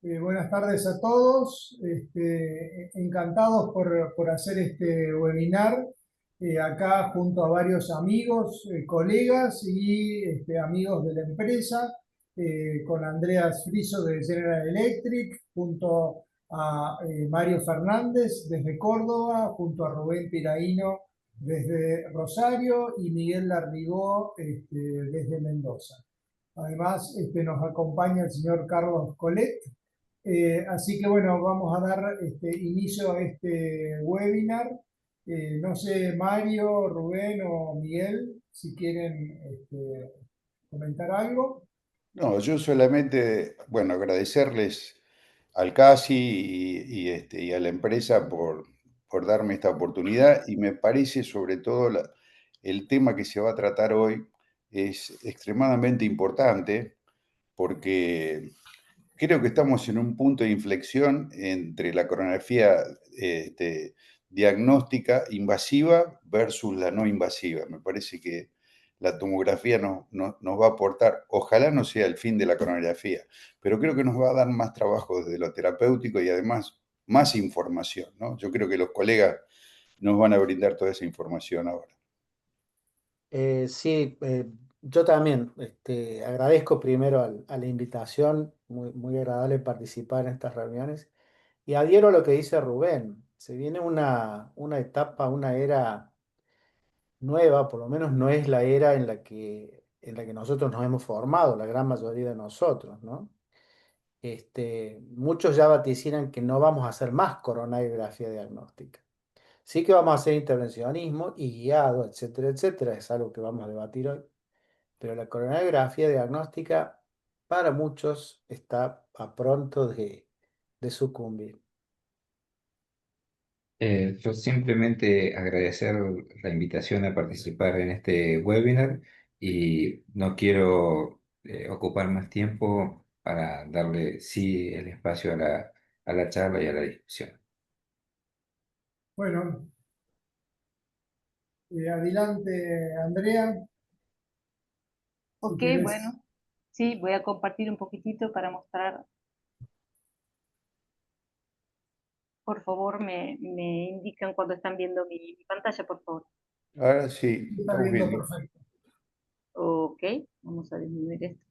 Buenas tardes a todos. Encantados por hacer este webinar acá junto a varios amigos, colegas y amigos de la empresa, con Andreas Friso de General Electric, junto a Mario Fernández desde Córdoba, junto a Rubén Piraíno desde Rosario y Miguel Larrigó desde Mendoza. Además, nos acompaña el señor Carlos Colet. Así que bueno, vamos a dar inicio a este webinar. No sé, Mario, Rubén o Miguel, si quieren comentar algo. No, yo solamente, bueno, agradecerles al CASI y a la empresa por darme esta oportunidad y me parece sobre todo el tema que se va a tratar hoy es extremadamente importante porque creo que estamos en un punto de inflexión entre la coronografía diagnóstica invasiva versus la no invasiva. Me parece que la tomografía nos va a aportar, ojalá no sea el fin de la coronografía, pero creo que nos va a dar más trabajo desde lo terapéutico y además más información, ¿no? Yo creo que los colegas nos van a brindar toda esa información ahora. Sí, yo también agradezco primero a la invitación, muy agradable participar en estas reuniones y adhiero a lo que dice Rubén. Se viene una etapa, una era nueva, por lo menos no es la era en la que nosotros nos hemos formado, la gran mayoría de nosotros, ¿no? Muchos ya vaticinan que no vamos a hacer más coronariografía diagnóstica. Sí que vamos a hacer intervencionismo y guiado, etcétera, etcétera, es algo que vamos a debatir hoy. Pero la coronariografía diagnóstica para muchos está a pronto de sucumbir. Yo simplemente agradecer la invitación a participar en este webinar y no quiero ocupar más tiempo para darle sí el espacio a la charla y a la discusión. Bueno, adelante, Andrea, si Ok, querés. bueno, sí, voy a compartir un poquitito para mostrar. Por favor, me indican cuando están viendo mi pantalla, por favor. Ahora sí, Está estamos viendo viendo. perfecto. Ok, vamos a disminuir esto.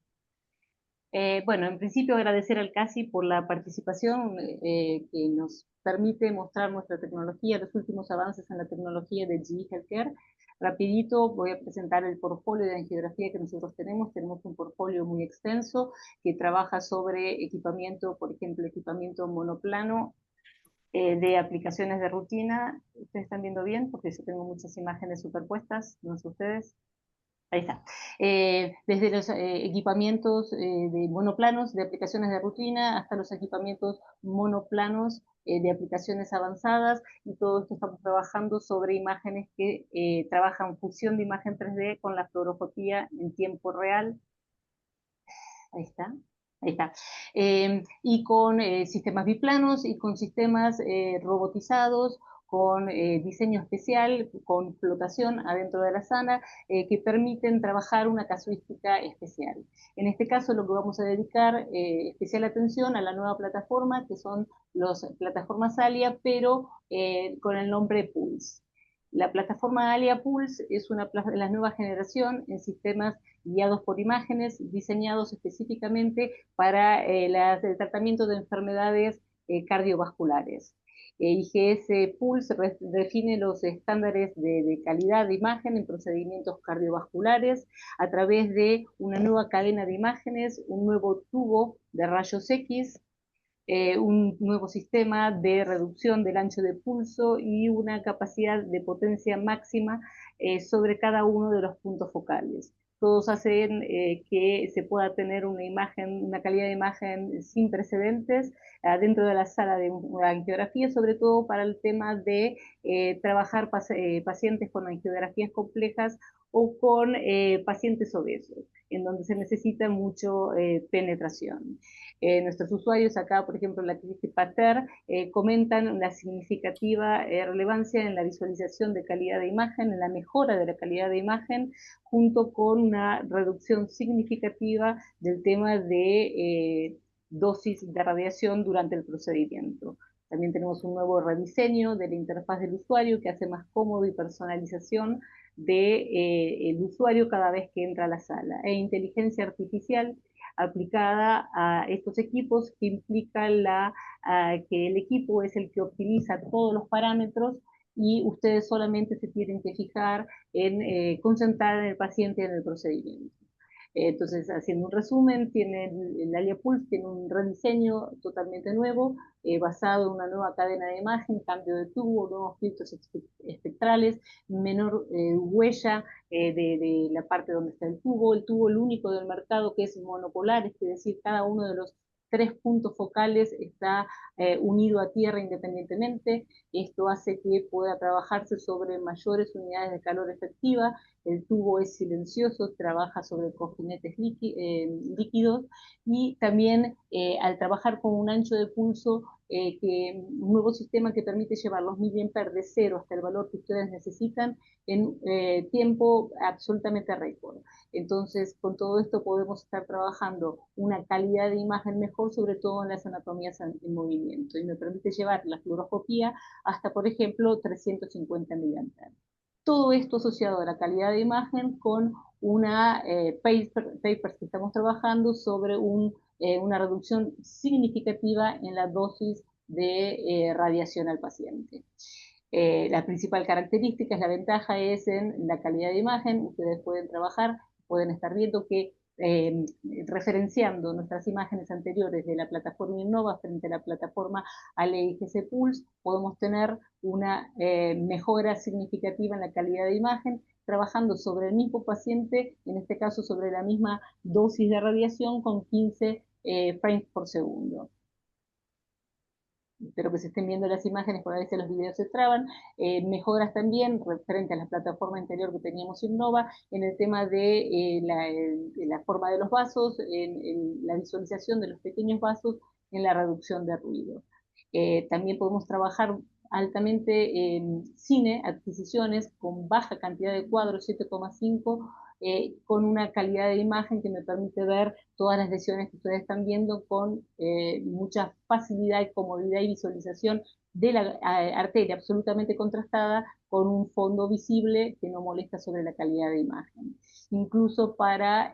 Bueno, en principio agradecer al CASI por la participación que nos permite mostrar nuestra tecnología, los últimos avances en la tecnología de GE Healthcare. Rapidito voy a presentar el portfolio de angiografía que nosotros tenemos. Tenemos un portfolio muy extenso que trabaja sobre equipamiento, por ejemplo, equipamiento monoplano de aplicaciones de rutina. ¿Ustedes están viendo bien? Porque yo tengo muchas imágenes superpuestas, no sé ustedes. Ahí está. Desde los equipamientos de monoplanos de aplicaciones de rutina hasta los equipamientos monoplanos de aplicaciones avanzadas, y todo esto estamos trabajando sobre imágenes que trabajan fusión de imagen 3D con la fluoroscopía en tiempo real. Ahí está. Ahí está. Y con sistemas biplanos y con sistemas robotizados, con diseño especial, con flotación adentro de la sala, que permiten trabajar una casuística especial. En este caso, lo que vamos a dedicar especial atención a la nueva plataforma, que son las plataformas ALIA, pero con el nombre Pulse. La plataforma ALIA Pulse es una de la nueva generación en sistemas guiados por imágenes, diseñados específicamente para el tratamiento de enfermedades cardiovasculares. IGS Pulse define los estándares de calidad de imagen en procedimientos cardiovasculares a través de una nueva cadena de imágenes, un nuevo tubo de rayos X, un nuevo sistema de reducción del ancho de pulso y una capacidad de potencia máxima sobre cada uno de los puntos focales. Todos hacen que se pueda tener una imagen, una calidad de imagen sin precedentes dentro de la sala de angiografía, sobre todo para el tema de trabajar pacientes con angiografías complejas o con pacientes obesos, en donde se necesita mucho penetración. Nuestros usuarios acá, por ejemplo, la crisis Pater, comentan una significativa relevancia en la visualización de calidad de imagen, en la mejora de la calidad de imagen, junto con una reducción significativa del tema dosis de radiación durante el procedimiento. También tenemos un nuevo rediseño de la interfaz del usuario que hace más cómodo y personalización del usuario cada vez que entra a la sala. E inteligencia artificial aplicada a estos equipos que implica que el equipo es el que optimiza todos los parámetros y ustedes solamente se tienen que fijar en concentrar en el paciente en el procedimiento. Entonces, haciendo un resumen, el ALIA Pulse tiene un rediseño totalmente nuevo, basado en una nueva cadena de imagen, cambio de tubo, nuevos filtros espectrales, menor huella de la parte donde está el tubo, el único del mercado que es monopolar, es decir, cada uno de los 3 puntos focales está unido a tierra independientemente. Esto hace que pueda trabajarse sobre mayores unidades de calor efectiva. El tubo es silencioso, trabaja sobre cojinetes líquidos y también al trabajar con un ancho de pulso, un nuevo sistema que permite llevar los miliamperes de 0 hasta el valor que ustedes necesitan en tiempo absolutamente récord. Entonces, con todo esto podemos estar trabajando una calidad de imagen mejor, sobre todo en las anatomías en movimiento, y me permite llevar la fluoroscopía hasta, por ejemplo, 350 miliamperes. Todo esto asociado a la calidad de imagen con una papers que estamos trabajando sobre una reducción significativa en la dosis de radiación al paciente. La principal característica, la ventaja es en la calidad de imagen. Ustedes pueden trabajar, pueden estar viendo que referenciando nuestras imágenes anteriores de la plataforma Innova frente a la plataforma ALE-IGC Pulse, podemos tener una mejora significativa en la calidad de imagen, trabajando sobre el mismo paciente, en este caso sobre la misma dosis de radiación con 15 frames por segundo. Espero que se estén viendo las imágenes, porque a veces los videos se traban. Mejoras también referente a la plataforma anterior que teníamos Innova, en el tema de la forma de los vasos, en la visualización de los pequeños vasos, en la reducción de ruido. También podemos trabajar altamente en cine, adquisiciones con baja cantidad de cuadros, 7,5, con una calidad de imagen que me permite ver todas las lesiones que ustedes están viendo con mucha facilidad y comodidad y visualización de la arteria absolutamente contrastada con un fondo visible que no molesta sobre la calidad de imagen. Incluso para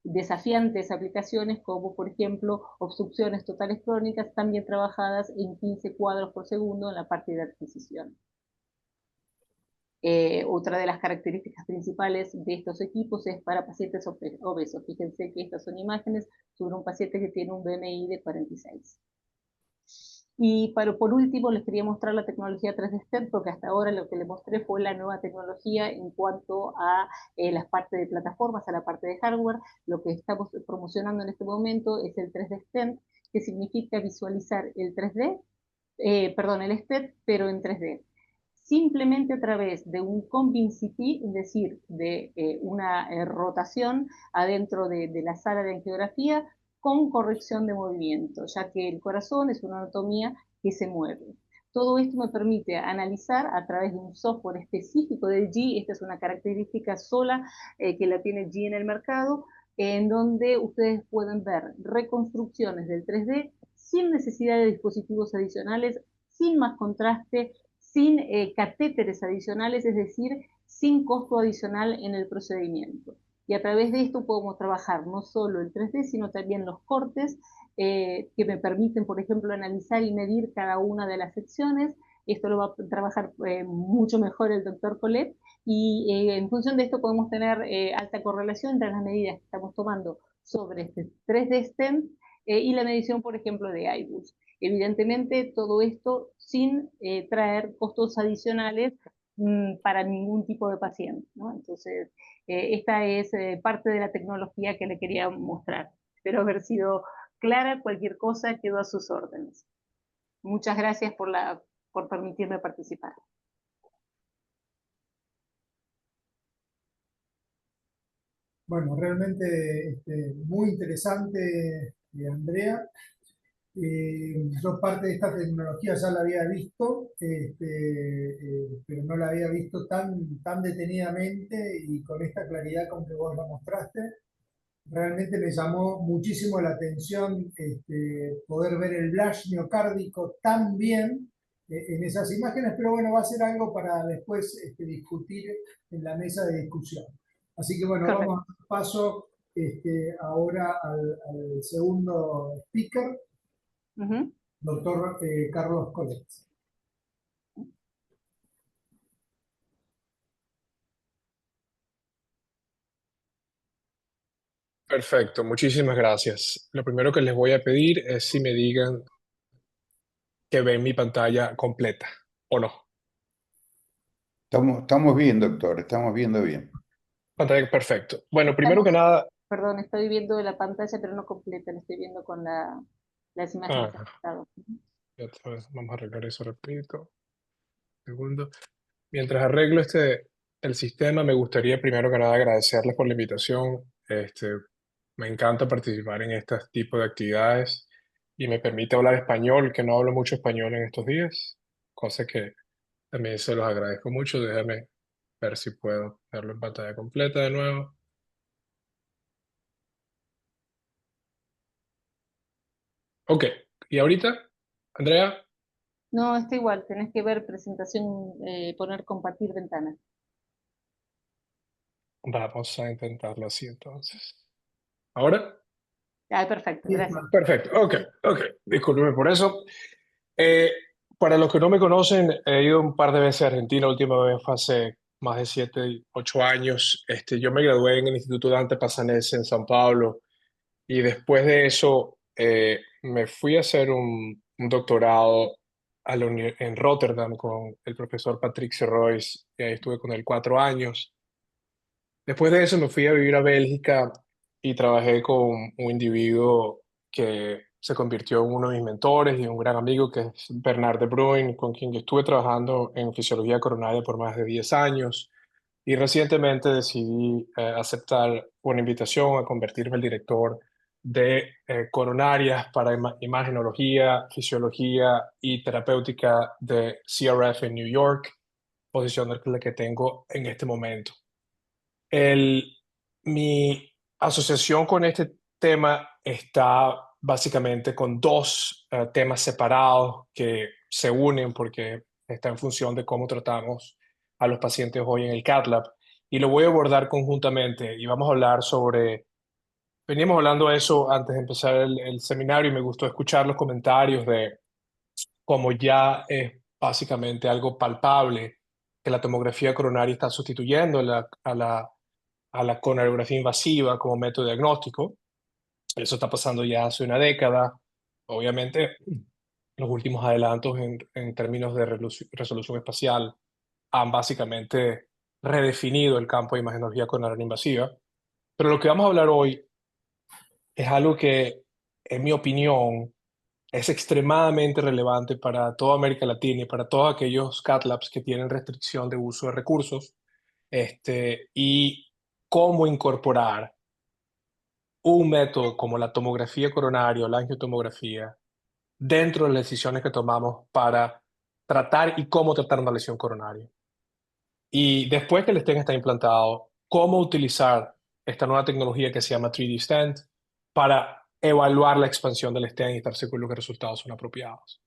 desafiantes aplicaciones como, por ejemplo, obstrucciones totales crónicas, también trabajadas en 15 cuadros por segundo en la parte de adquisición. Otra de las características principales de estos equipos es para pacientes obesos. Fíjense que estas son imágenes sobre un paciente que tiene un BMI de 46. Y por último, les quería mostrar la tecnología 3D Stent, porque hasta ahora lo que les mostré fue la nueva tecnología en cuanto a las partes de plataformas, a la parte de hardware. Lo que estamos promocionando en este momento es el 3D Stent, que significa visualizar el 3D, el STET, pero en 3D. Simplemente a través de un COMBIN-CT, es decir, de una rotación adentro de la sala de angiografía, con corrección de movimiento, ya que el corazón es una anatomía que se mueve. Todo esto me permite analizar a través de un software específico de G, esta es una característica sola que la tiene G en el mercado, en donde ustedes pueden ver reconstrucciones del 3D sin necesidad de dispositivos adicionales, sin más contraste, sin catéteres adicionales, es decir, sin costo adicional en el procedimiento. Y a través de esto podemos trabajar no solo el 3D, sino también los cortes que me permiten, por ejemplo, analizar y medir cada una de las secciones. Esto lo va a trabajar mucho mejor el doctor Colette, y en función de esto podemos tener alta correlación entre las medidas que estamos tomando sobre este 3D Stent y la medición, por ejemplo, de iBus. Evidentemente, todo esto sin traer costos adicionales para ningún tipo de paciente, ¿no? Entonces, esta es parte de la tecnología que le quería mostrar. Espero haber sido clara. Cualquier cosa quedo a sus órdenes. Muchas gracias por permitirme participar. Bueno, realmente muy interesante, Andrea. Yo parte de esta tecnología ya la había visto, pero no la había visto tan detenidamente y con esta claridad con que vos la mostraste. realmente me llamó muchísimo la atención poder ver el blush miocárdico tan bien en esas imágenes, pero bueno, va a ser algo para después discutir en la mesa de discusión. Así que bueno, Correcto. vamos a paso ahora al segundo speaker, Ujú. doctor Carlos Colet. Perfecto, muchísimas gracias. Lo primero que les voy a pedir es si me digan que ven mi pantalla completa o no. Estamos bien, doctor, estamos viendo bien. Pantalla perfecto. Bueno, primero que nada, Perdón, estoy viendo la pantalla, pero no completa, la estoy viendo con las imágenes ah, afectadas. Ujú. ya otra vez, vamos a arreglar eso rapidito. Segundo. Mientras arreglo el sistema, me gustaría primero que nada agradecerles por la invitación. Me encanta participar en este tipo de actividades y me permite hablar español, que no hablo mucho español en estos días, cosa que también se los agradezco mucho. Déjame ver si puedo verlo en pantalla completa de nuevo. Ok, y ahorita, Andrea, No, está igual, tenés que ver presentación, poner compartir ventana. vamos a intentarlo así entonces. ¿Ahora? Ah, perfecto, Ahí gracias. está. Perfecto, ok, ok. Discúlpeme por eso. Eh, para los que no me conocen, he ido un par de veces a Argentina. La última vez fue hace más de 7, 8 años. Yo me gradué en el Instituto Dante Passanese en San Pablo y después de eso me fui a hacer un doctorado en Rotterdam con el profesor Patrick Serrois, y ahí estuve con él 4 años. Después de eso me fui a vivir a Bélgica y trabajé con un individuo que se convirtió en uno de mis mentores y un gran amigo, que es Bernard de Bruin, con quien yo estuve trabajando en fisiología coronaria por más de 10 años. Y recientemente decidí aceptar una invitación a convertirme en director de coronarias para imagenología, fisiología y terapéutica de CRF en New York, posición de la que tengo en este momento. Mi asociación con este tema está básicamente con dos temas separados que se unen porque está en función de cómo tratamos a los pacientes hoy en el Cath Lab. Y lo voy a abordar conjuntamente y vamos a hablar sobre, veníamos hablando de eso antes de empezar el seminario y me gustó escuchar los comentarios de cómo ya es básicamente algo palpable que la tomografía coronaria está sustituyendo a la coronariografía invasiva como método diagnóstico. Eso está pasando ya hace una década. Obviamente, los últimos adelantos en términos de resolución espacial han básicamente redefinido el campo de imagenología coronaria invasiva. Pero lo que vamos a hablar hoy es algo que, en mi opinión, es extremadamente relevante para toda América Latina y para todos aquellos cath labs que tienen restricción de uso de recursos, y cómo incorporar un método como la tomografía coronaria o la angiotomografía dentro de las decisiones que tomamos para tratar y cómo tratar una lesión coronaria. Y después que el stent está implantado, cómo utilizar esta nueva tecnología que se llama 3D Stent para evaluar la expansión del stent y estar seguro que los resultados son apropiados.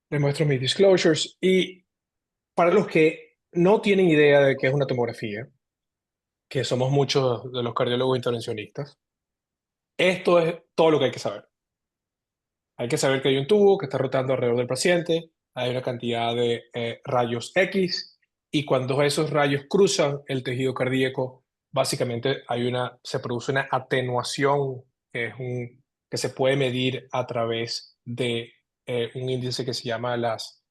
Les muestro mis disclosures y para los que no tienen idea de qué es una tomografía, que somos muchos de los cardiólogos intervencionistas, esto es todo lo que hay que saber. Hay que saber que hay un tubo que está rotando alrededor del paciente, hay una cantidad de rayos X y cuando esos rayos cruzan el tejido cardíaco, básicamente se produce una atenuación que se puede medir a través de un índice que se llama las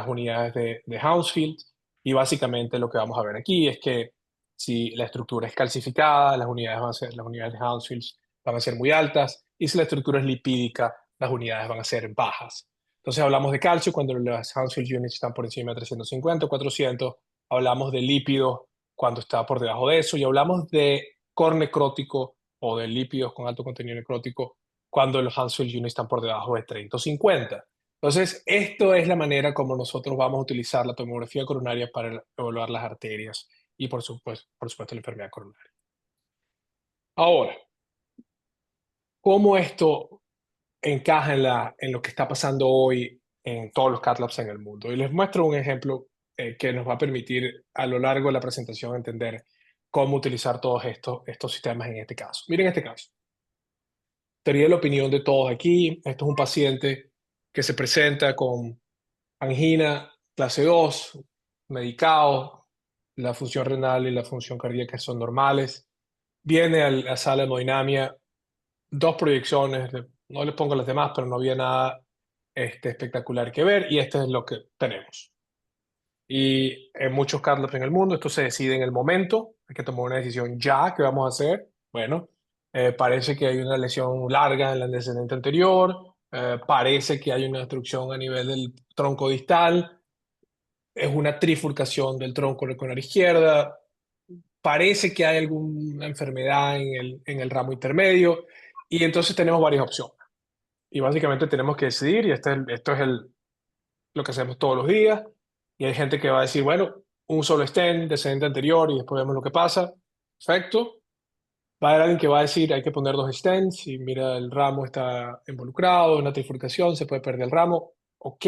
unidades de Hounsfield. Y básicamente lo que vamos a ver aquí es que si la estructura es calcificada, las unidades de Hounsfield van a ser muy altas, y si la estructura es lipídica, las unidades van a ser bajas. Entonces hablamos de calcio cuando las Hounsfield units están por encima de 350 o 400, hablamos de lípidos cuando está por debajo de eso, y hablamos de core necrótico o de lípidos con alto contenido necrótico cuando los Hounsfield units están por debajo de 30 o 50. Entonces, esto es la manera como nosotros vamos a utilizar la tomografía coronaria para evaluar las arterias y por supuesto la enfermedad coronaria. Ahora, cómo esto encaja en lo que está pasando hoy en todos los cath labs en el mundo. Y les muestro un ejemplo que nos va a permitir a lo largo de la presentación entender cómo utilizar todos estos sistemas en este caso. Miren este caso. Sería la opinión de todos aquí. Esto es un paciente que se presenta con angina clase 2, medicado, la función renal y la función cardíaca son normales. Viene a la sala de hemodinamia, 2 proyecciones, no les pongo las demás, pero no había nada espectacular que ver, y este es lo que tenemos. Y en muchos cath labs en el mundo esto se decide en el momento, hay que tomar una decisión ya. ¿Qué vamos a hacer? Bueno, parece que hay una lesión larga en el antecedente anterior, parece que hay una obstrucción a nivel del tronco distal, es una trifurcación del tronco coronario izquierda, parece que hay alguna enfermedad en el ramo intermedio, y entonces tenemos varias opciones. Y básicamente tenemos que decidir, y esto es lo que hacemos todos los días. Y hay gente que va a decir, bueno, un solo stent, descendente anterior, y después vemos lo que pasa. Perfecto. Va a haber alguien que va a decir, hay que poner 2 stents, y mira, el ramo está involucrado, una trifurcación, se puede perder el ramo. Ok.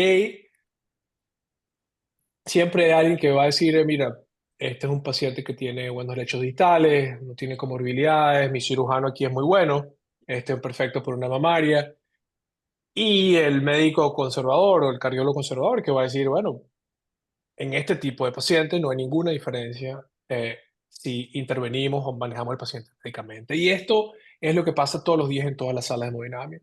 Siempre hay alguien que va a decir, mira, este es un paciente que tiene buenos lechos distales, no tiene comorbilidades, mi cirujano aquí es muy bueno, este es perfecto por una mamaria. Y el médico conservador o el cardiólogo conservador que va a decir, bueno, en este tipo de pacientes no hay ninguna diferencia si intervenimos o manejamos al paciente médicamente. Y esto es lo que pasa todos los días en todas las salas de hemodinamia.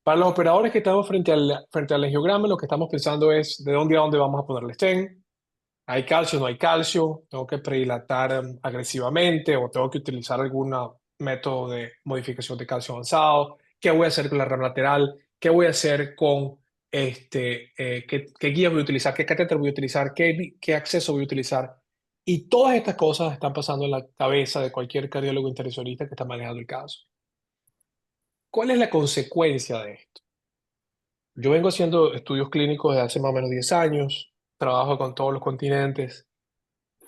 Para los operadores que estamos frente al angiograma, lo que estamos pensando es de dónde a dónde vamos a poner el stent. ¿Hay calcio o no hay calcio? ¿Tengo que predilatar agresivamente o tengo que utilizar algún método de modificación de calcio avanzado? ¿Qué voy a hacer con la rama lateral? ¿Qué voy a hacer con qué guía voy a utilizar? ¿Qué catéter voy a utilizar? ¿Qué acceso voy a utilizar? Y todas estas cosas están pasando en la cabeza de cualquier cardiólogo intervencionista que está manejando el caso. ¿Cuál es la consecuencia de esto? Yo vengo haciendo estudios clínicos desde hace más o menos 10 años, trabajo con todos los continentes,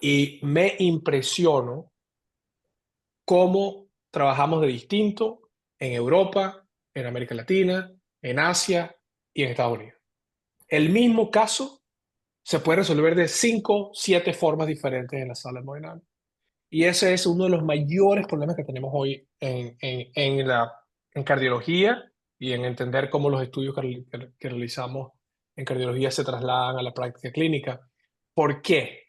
y me impresiono cómo trabajamos de distinto en Europa, en América Latina, en Asia y en Estados Unidos. El mismo caso se puede resolver de 5, 7 formas diferentes en la sala de hemodinamia. Y ese es uno de los mayores problemas que tenemos hoy en cardiología, y en entender cómo los estudios que realizamos en cardiología se trasladan a la práctica clínica. ¿Por qué?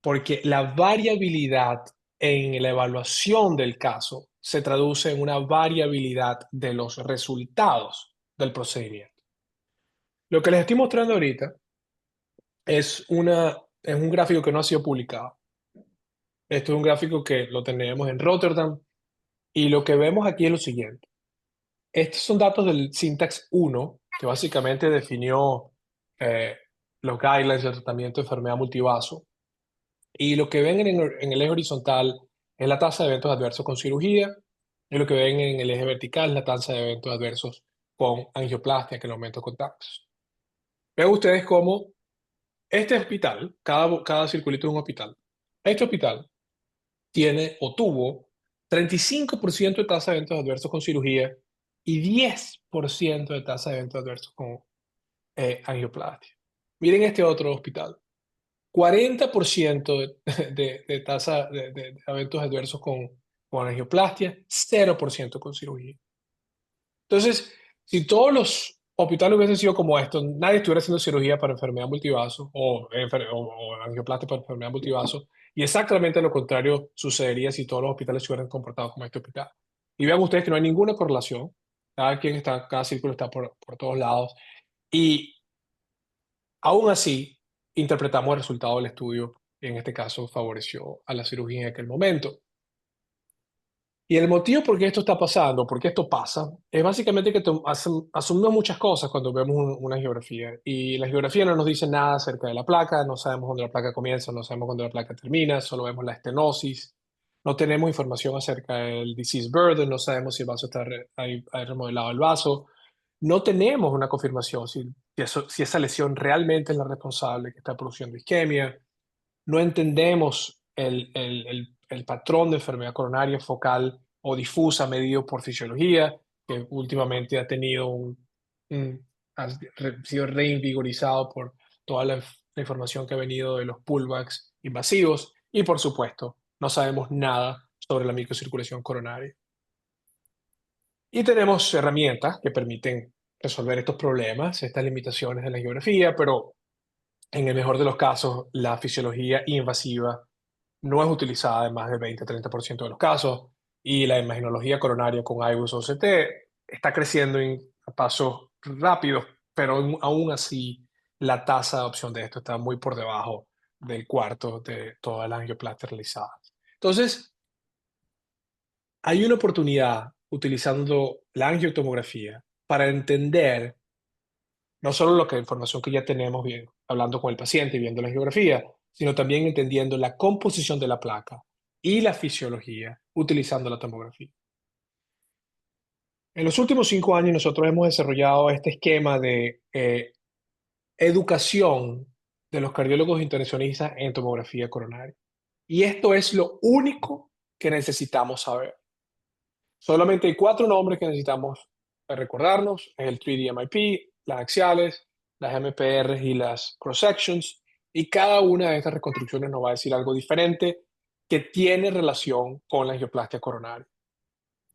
Porque la variabilidad en la evaluación del caso se traduce en una variabilidad de los resultados del procedimiento. Lo que les estoy mostrando ahorita es un gráfico que no ha sido publicado. Esto es un gráfico que lo tenemos en Rotterdam, y lo que vemos aquí es lo siguiente. Estos son datos del Syntax 1, que básicamente definió los guidelines del tratamiento de enfermedad multivaso. Y lo que ven en el eje horizontal es la tasa de eventos adversos con cirugía, y lo que ven en el eje vertical es la tasa de eventos adversos con angioplastia, que es el aumento de contactos. Ven ustedes cómo este hospital, cada circulito es un hospital. Este hospital tiene o tuvo 35% de tasa de eventos adversos con cirugía y 10% de tasa de eventos adversos con angioplastia. Miren este otro hospital. 40% de tasa de eventos adversos con angioplastia, 0% con cirugía. Entonces, si todos los hospitales hubiesen sido como esto, nadie estuviera haciendo cirugía para enfermedad multivaso o angioplastia para enfermedad multivaso, y exactamente lo contrario sucedería si todos los hospitales se hubieran comportado como este hospital. Y vean ustedes que no hay ninguna correlación. Cada círculo está por todos lados. Y aún así, interpretamos el resultado del estudio, y en este caso favoreció a la cirugía en aquel momento. Y el motivo por qué esto está pasando, por qué esto pasa, es básicamente que asumimos muchas cosas cuando vemos una geografía. Y la geografía no nos dice nada acerca de la placa, no sabemos dónde la placa comienza, no sabemos dónde la placa termina, solo vemos la estenosis. No tenemos información acerca del disease burden, no sabemos si el vaso está hay remodelado el vaso. No tenemos una confirmación si esa lesión realmente es la responsable que está produciendo isquemia. No entendemos el patrón de enfermedad coronaria focal o difusa medido por fisiología, que últimamente ha tenido sido reinvigorizado por toda la información que ha venido de los pullbacks invasivos. Y por supuesto, no sabemos nada sobre la microcirculación coronaria. Y tenemos herramientas que permiten resolver estos problemas, estas limitaciones de la geografía, pero en el mejor de los casos, la fisiología invasiva no es utilizada en más del 20-30% de los casos, y la imagenología coronaria con IBUS OCT está creciendo a pasos rápidos, pero aún así la tasa de adopción de esto está muy por debajo del cuarto de todas las angioplastias realizadas. Entonces, hay una oportunidad utilizando la angiotomografía para entender no solo la información que ya tenemos bien, hablando con el paciente y viendo la geografía, sino también entendiendo la composición de la placa y la fisiología utilizando la tomografía. En los últimos 5 años nosotros hemos desarrollado este esquema de educación de los cardiólogos intervencionistas en tomografía coronaria. Y esto es lo único que necesitamos saber. Solamente hay 4 nombres que necesitamos recordarnos: es el 3D MIP, las axiales, las MPR y las cross sections, y cada una de estas reconstrucciones nos va a decir algo diferente que tiene relación con la angioplastia coronaria.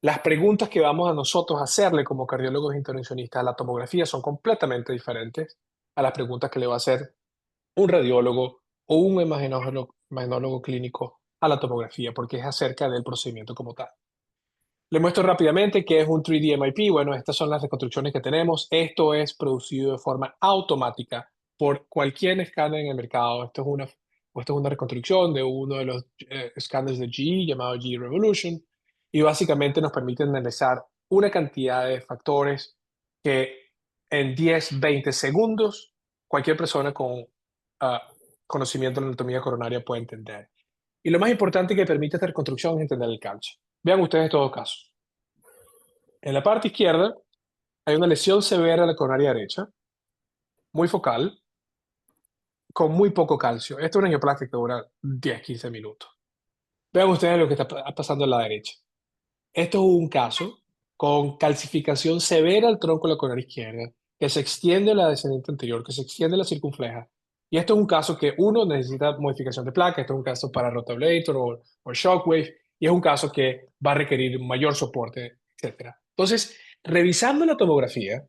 Las preguntas que vamos a nosotros hacerle como cardiólogos intervencionistas a la tomografía son completamente diferentes a las preguntas que le va a hacer un radiólogo o un imagenólogo clínico a la tomografía, porque es acerca del procedimiento como tal. Le muestro rápidamente qué es un 3D MIP. Bueno, estas son las reconstrucciones que tenemos. Esto es producido de forma automática por cualquier escáner en el mercado. Esto es una reconstrucción de uno de los escáneres de GE llamado GE Revolution, y básicamente nos permite analizar una cantidad de factores que en 10-20 segundos cualquier persona con conocimiento de la anatomía coronaria puede entender. Y lo más importante que permite esta reconstrucción es entender el calcio. Vean ustedes todo caso. En la parte izquierda hay una lesión severa de la coronaria derecha, muy focal, con muy poco calcio. Esta es una angioplastia que dura 10-15 minutos. Vean ustedes lo que está pasando a la derecha. Esto es un caso con calcificación severa al tronco de la coronaria izquierda, que se extiende a la descendente anterior, que se extiende a la circunfleja. Y esto es un caso que uno necesita modificación de placa. Esto es un caso para rotablator o shockwave, y es un caso que va a requerir mayor soporte, etc. Entonces, revisando la tomografía,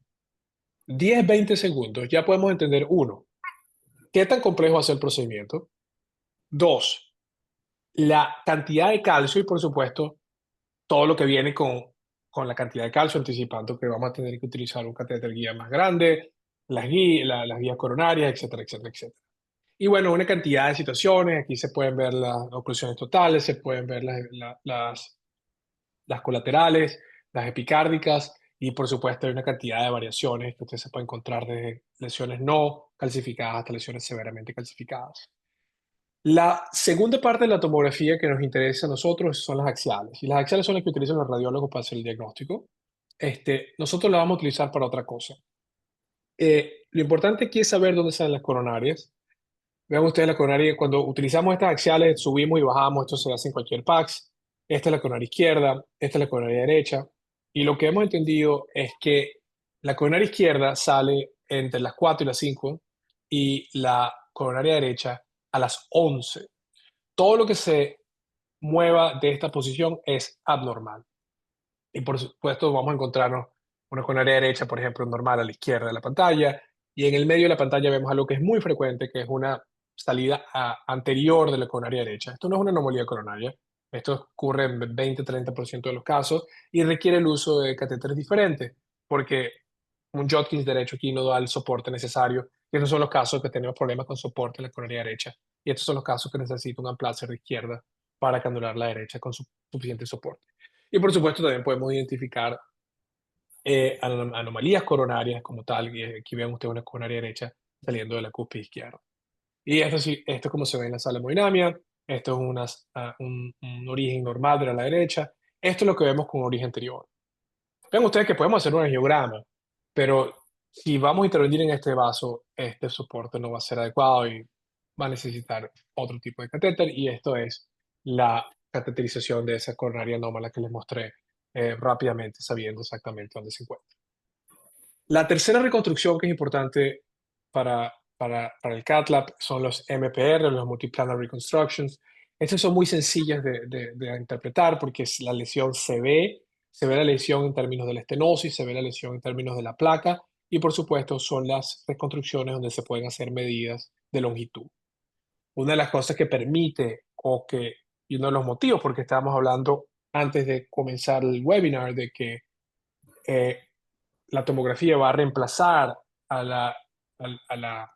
10-20 segundos, ya podemos entender: 1, qué tan complejo va a ser el procedimiento; 2, la cantidad de calcio, y por supuesto, todo lo que viene con la cantidad de calcio, anticipando que vamos a tener que utilizar un catéter guía más grande, las guías coronarias, etcétera, etcétera, etcétera. Y bueno, una cantidad de situaciones. Aquí se pueden ver las oclusiones totales, se pueden ver las colaterales, las epicárdicas, y por supuesto hay una cantidad de variaciones que usted se puede encontrar, desde lesiones no calcificadas hasta lesiones severamente calcificadas. La segunda parte de la tomografía que nos interesa a nosotros son las axiales, y las axiales son las que utilizan los radiólogos para hacer el diagnóstico. Nosotros las vamos a utilizar para otra cosa. Lo importante aquí es saber dónde están las coronarias. Vean ustedes la coronaria. Cuando utilizamos estas axiales, subimos y bajamos. Esto se hace en cualquier PACS. Esta es la coronaria izquierda, esta es la coronaria derecha. Y lo que hemos entendido es que la coronaria izquierda sale entre las 4 y las 5, y la coronaria derecha a las 11. Todo lo que se mueva de esta posición es abnormal. Y por supuesto vamos a encontrarnos una coronaria derecha, por ejemplo, normal a la izquierda de la pantalla, y en el medio de la pantalla vemos algo que es muy frecuente, que es una salida anterior de la coronaria derecha. Esto no es una anomalía coronaria. Esto ocurre en 20-30% de los casos y requiere el uso de catéteres diferentes, porque un Jodkins derecho aquí no da el soporte necesario. Y estos son los casos que tenemos problemas con soporte en la coronaria derecha. Y estos son los casos que necesita un Amplatzer de izquierda para canular la derecha con suficiente soporte. Y por supuesto también podemos identificar anomalías coronarias como tal. Y aquí ven ustedes una coronaria derecha saliendo de la cúspide izquierda. Y esto es como se ve en la sala hemodinamia. Esto es un origen normal de la derecha. Esto es lo que vemos con origen anterior. Vean ustedes que podemos hacer un angiograma, pero si vamos a intervenir en este vaso, este soporte no va a ser adecuado y va a necesitar otro tipo de catéter, y esto es la cateterización de esa coronaria anómala que les mostré rápidamente, sabiendo exactamente dónde se encuentra. La tercera reconstrucción que es importante para el cath lab son los MPR, los Multiplanar Reconstructions. Estas son muy sencillas de interpretar porque la lesión se ve la lesión en términos de la estenosis, se ve la lesión en términos de la placa y por supuesto son las reconstrucciones donde se pueden hacer medidas de longitud. Una de las cosas que permite y uno de los motivos, porque estábamos hablando antes de comenzar el webinar, de que la tomografía va a reemplazar a la, a la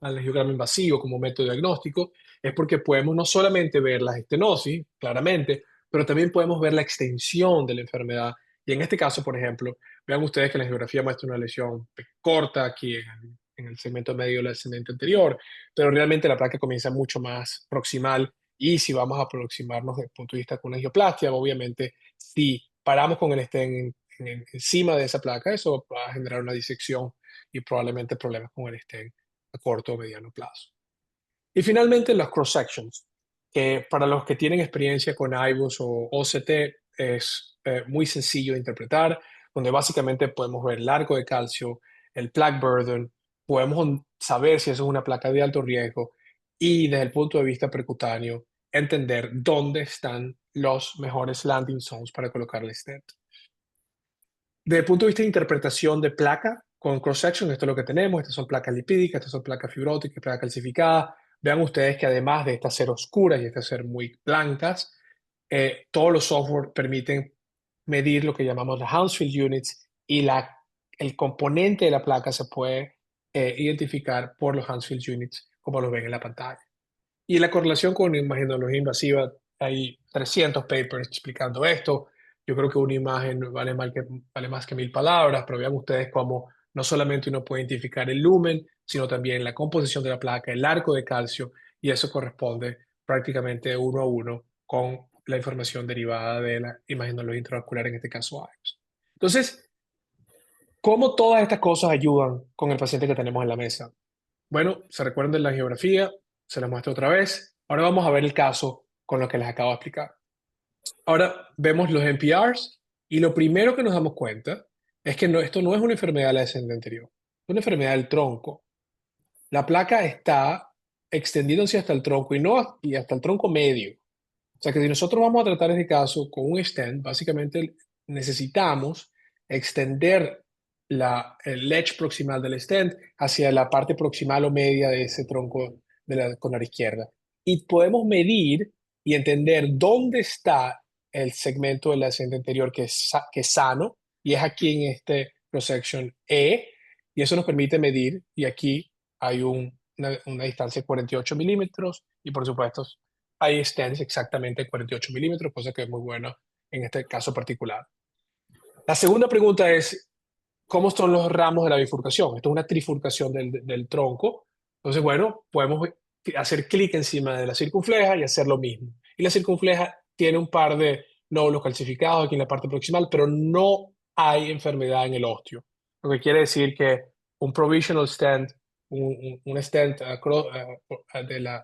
al angiograma invasivo como método diagnóstico, es porque podemos no solamente ver la estenosis, claramente, pero también podemos ver la extensión de la enfermedad. Y en este caso, por ejemplo, vean ustedes que la angiografía muestra una lesión corta aquí en el segmento medio del segmento anterior, pero realmente la placa comienza mucho más proximal. Y si vamos a aproximarnos desde el punto de vista con una angioplastia, obviamente, si paramos con el stent encima de esa placa, eso va a generar una disección y probablemente problemas con el stent a corto o mediano plazo. Y finalmente los cross sections, que para los que tienen experiencia con IVUS o OCT es muy sencillo de interpretar, donde básicamente podemos ver el arco de calcio, el plaque burden, podemos saber si eso es una placa de alto riesgo y desde el punto de vista percutáneo entender dónde están los mejores landing zones para colocar el stent. Desde el punto de vista de interpretación de placa, con cross-section, esto es lo que tenemos. Estas son placas lipídicas, estas son placas fibróticas, placas calcificadas. Vean ustedes que además de estas ser oscuras y estas ser muy blancas, todos los software permiten medir lo que llamamos las Hounsfield Units y el componente de la placa se puede identificar por los Hounsfield Units, como lo ven en la pantalla. Y la correlación con imagenología invasiva, hay 300 papers explicando esto. Yo creo que una imagen vale más que 1000 palabras, pero vean ustedes cómo no solamente uno puede identificar el lumen, sino también la composición de la placa, el arco de calcio, y eso corresponde prácticamente uno a uno con la información derivada de la imagenología intravascular, en este caso IVUS. Entonces, ¿cómo todas estas cosas ayudan con el paciente que tenemos en la mesa? Bueno, se recuerdan de la geografía, se las muestro otra vez. Ahora vamos a ver el caso con lo que les acabo de explicar. Ahora vemos los NPRs y lo primero que nos damos cuenta es que esto no es una enfermedad de la descendente anterior, es una enfermedad del tronco. La placa está extendiéndose hasta el tronco y hasta el tronco medio. O sea que si nosotros vamos a tratar este caso con un stent, básicamente necesitamos extender el edge proximal del stent hacia la parte proximal o media de ese tronco de la conar izquierda. Y podemos medir y entender dónde está el segmento del stent anterior que es sano, y es aquí en este cross-section E, y eso nos permite medir, y aquí hay una distancia de 48 milímetros, y por supuesto hay stents exactamente 48 milímetros, cosa que es muy buena en este caso particular. La segunda pregunta es, ¿cómo son los ramos de la bifurcación? Esto es una trifurcación del tronco. Entonces, bueno, podemos hacer clic encima de la circunfleja y hacer lo mismo. Y la circunfleja tiene un par de nódulos calcificados aquí en la parte proximal, pero no hay enfermedad en el osteo. Lo que quiere decir que un provisional stent, un stent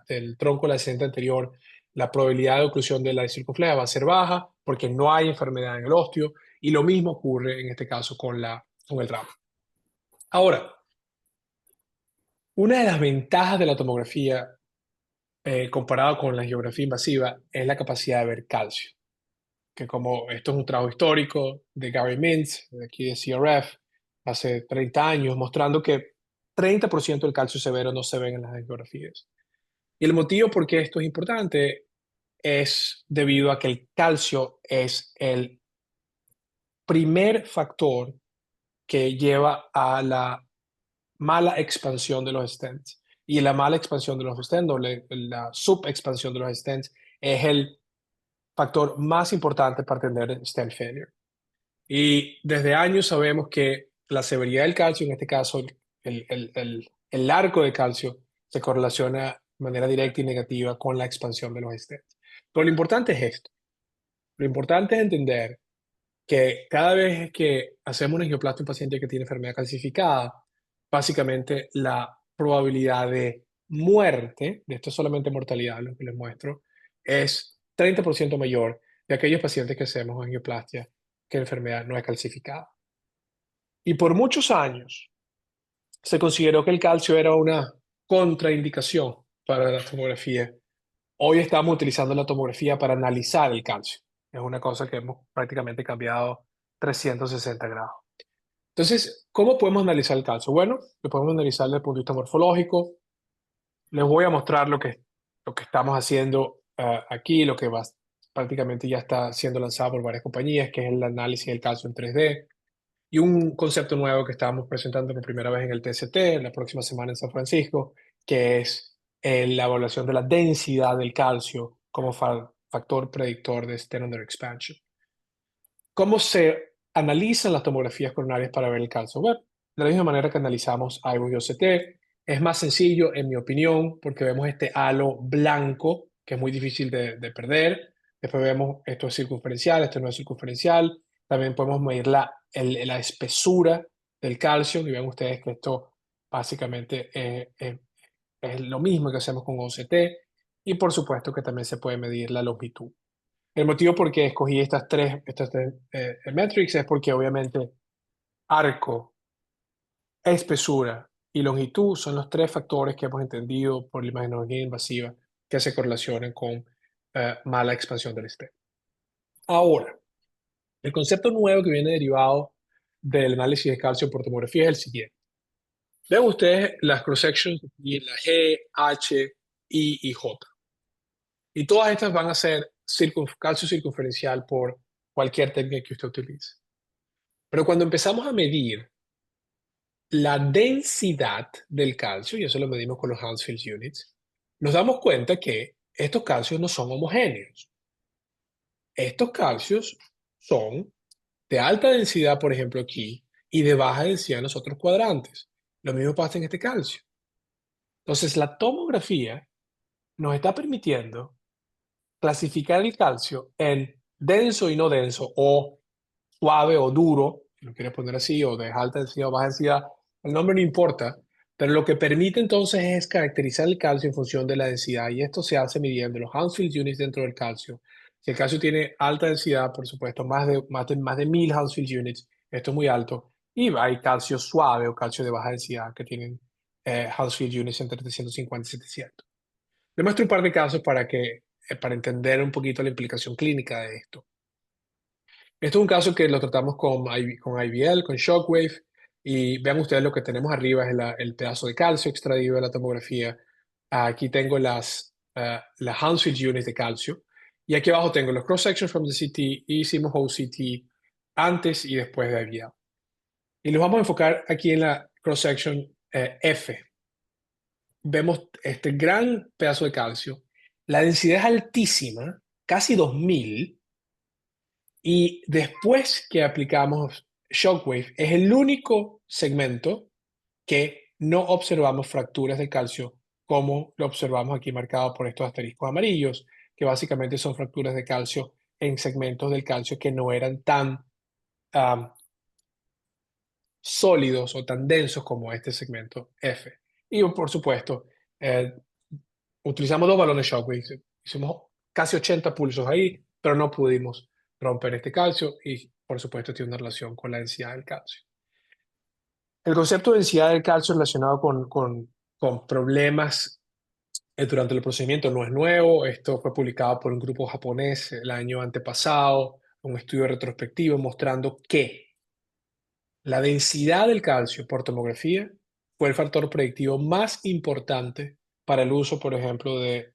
del tronco de la stent anterior, la probabilidad de oclusión de la circunfleja va a ser baja porque no hay enfermedad en el osteo, y lo mismo ocurre en este caso con el ramo. Ahora, una de las ventajas de la tomografía comparado con la angiografía invasiva es la capacidad de ver calcio, que como esto es un trabajo histórico de Gary Mintz, de aquí de CRF, hace 30 años, mostrando que 30% del calcio severo no se ve en las angiografías. Y el motivo por qué esto es importante es debido a que el calcio es el primer factor que lleva a la mala expansión de los stents. Y la mala expansión de los stents, o la subexpansión de los stents, es el factor más importante para tener stent failure. Y desde años sabemos que la severidad del calcio, en este caso el arco de calcio, se correlaciona de manera directa y negativa con la expansión de los stents. Pero lo importante es esto. Lo importante es entender que cada vez que hacemos una angioplastia a un paciente que tiene enfermedad calcificada, básicamente la probabilidad de muerte, de esto es solamente mortalidad, lo que les muestro, es 30% mayor y aquellos pacientes que hacemos angioplastia que la enfermedad no es calcificada. Y por muchos años se consideró que el calcio era una contraindicación para la tomografía. Hoy estamos utilizando la tomografía para analizar el calcio. Es una cosa que hemos prácticamente cambiado 360 grados. Entonces, ¿cómo podemos analizar el calcio? Bueno, lo podemos analizar desde el punto de vista morfológico. Les voy a mostrar lo que estamos haciendo aquí, lo que prácticamente ya está siendo lanzado por varias compañías, que es el análisis del calcio en 3D. Y un concepto nuevo que estamos presentando por primera vez en el TCT la próxima semana en San Francisco, que es la evaluación de la densidad del calcio como factor predictor de stent under expansion. ¿Cómo se analizan las tomografías coronarias para ver el calcio? Bueno, de la misma manera que analizamos IVUS y OCT, es más sencillo, en mi opinión, porque vemos este halo blanco, que es muy difícil de perder. Después vemos esto es circunferencial, esto no es circunferencial. También podemos medir la espesura del calcio, y ven ustedes que esto básicamente es lo mismo que hacemos con OCT. Y por supuesto que también se puede medir la longitud. El motivo por qué escogí estas tres metrics es porque obviamente arco, espesura y longitud son los tres factores que hemos entendido por la imagenología invasiva que se correlacionan con mala expansión del stent. Ahora, el concepto nuevo que viene derivado del análisis de calcio por tomografía es el siguiente. Vean ustedes las cross-sections y la G, H, I y J. Y todas estas van a ser calcio circunferencial por cualquier técnica que usted utilice. Pero cuando empezamos a medir la densidad del calcio, y eso lo medimos con los Hounsfield Units, nos damos cuenta que estos calcios no son homogéneos. Estos calcios son de alta densidad, por ejemplo, aquí, y de baja densidad en los otros cuadrantes. Lo mismo pasa en este calcio. Entonces, la tomografía nos está permitiendo clasificar el calcio en denso y no denso, o suave o duro, si lo quieres poner así, o de alta densidad o baja densidad, el nombre no importa, pero lo que permite entonces es caracterizar el calcio en función de la densidad, y esto se hace midiendo los Hounsfield Units dentro del calcio. Si el calcio tiene alta densidad, por supuesto, más de 1000 Hounsfield Units, esto es muy alto, y hay calcio suave o calcio de baja densidad que tienen Hounsfield Units entre 350 y 700. Le muestro un par de casos para entender un poquito la implicación clínica de esto. Esto es un caso que lo tratamos con IVL, con Shockwave, y vean ustedes lo que tenemos arriba es el pedazo de calcio extraído de la tomografía. Aquí tengo las Hounsfield Units de calcio, y aquí abajo tengo los cross-sections from the CT, y hicimos OCT antes y después de IVL. Y los vamos a enfocar aquí en la cross-section F. Vemos este gran pedazo de calcio. La densidad es altísima, casi 2000, y después que aplicamos Shockwave, es el único segmento que no observamos fracturas de calcio, como lo observamos aquí marcado por estos asteriscos amarillos, que básicamente son fracturas de calcio en segmentos del calcio que no eran tan sólidos o tan densos como este segmento F. Y por supuesto, utilizamos dos balones Shockwave, hicimos casi 80 pulsos ahí, pero no pudimos romper este calcio, y por supuesto tiene una relación con la densidad del calcio. El concepto de densidad del calcio relacionado con problemas durante el procedimiento no es nuevo. Esto fue publicado por un grupo japonés el año antepasado, un estudio retrospectivo mostrando que la densidad del calcio por tomografía fue el factor predictivo más importante para el uso, por ejemplo, de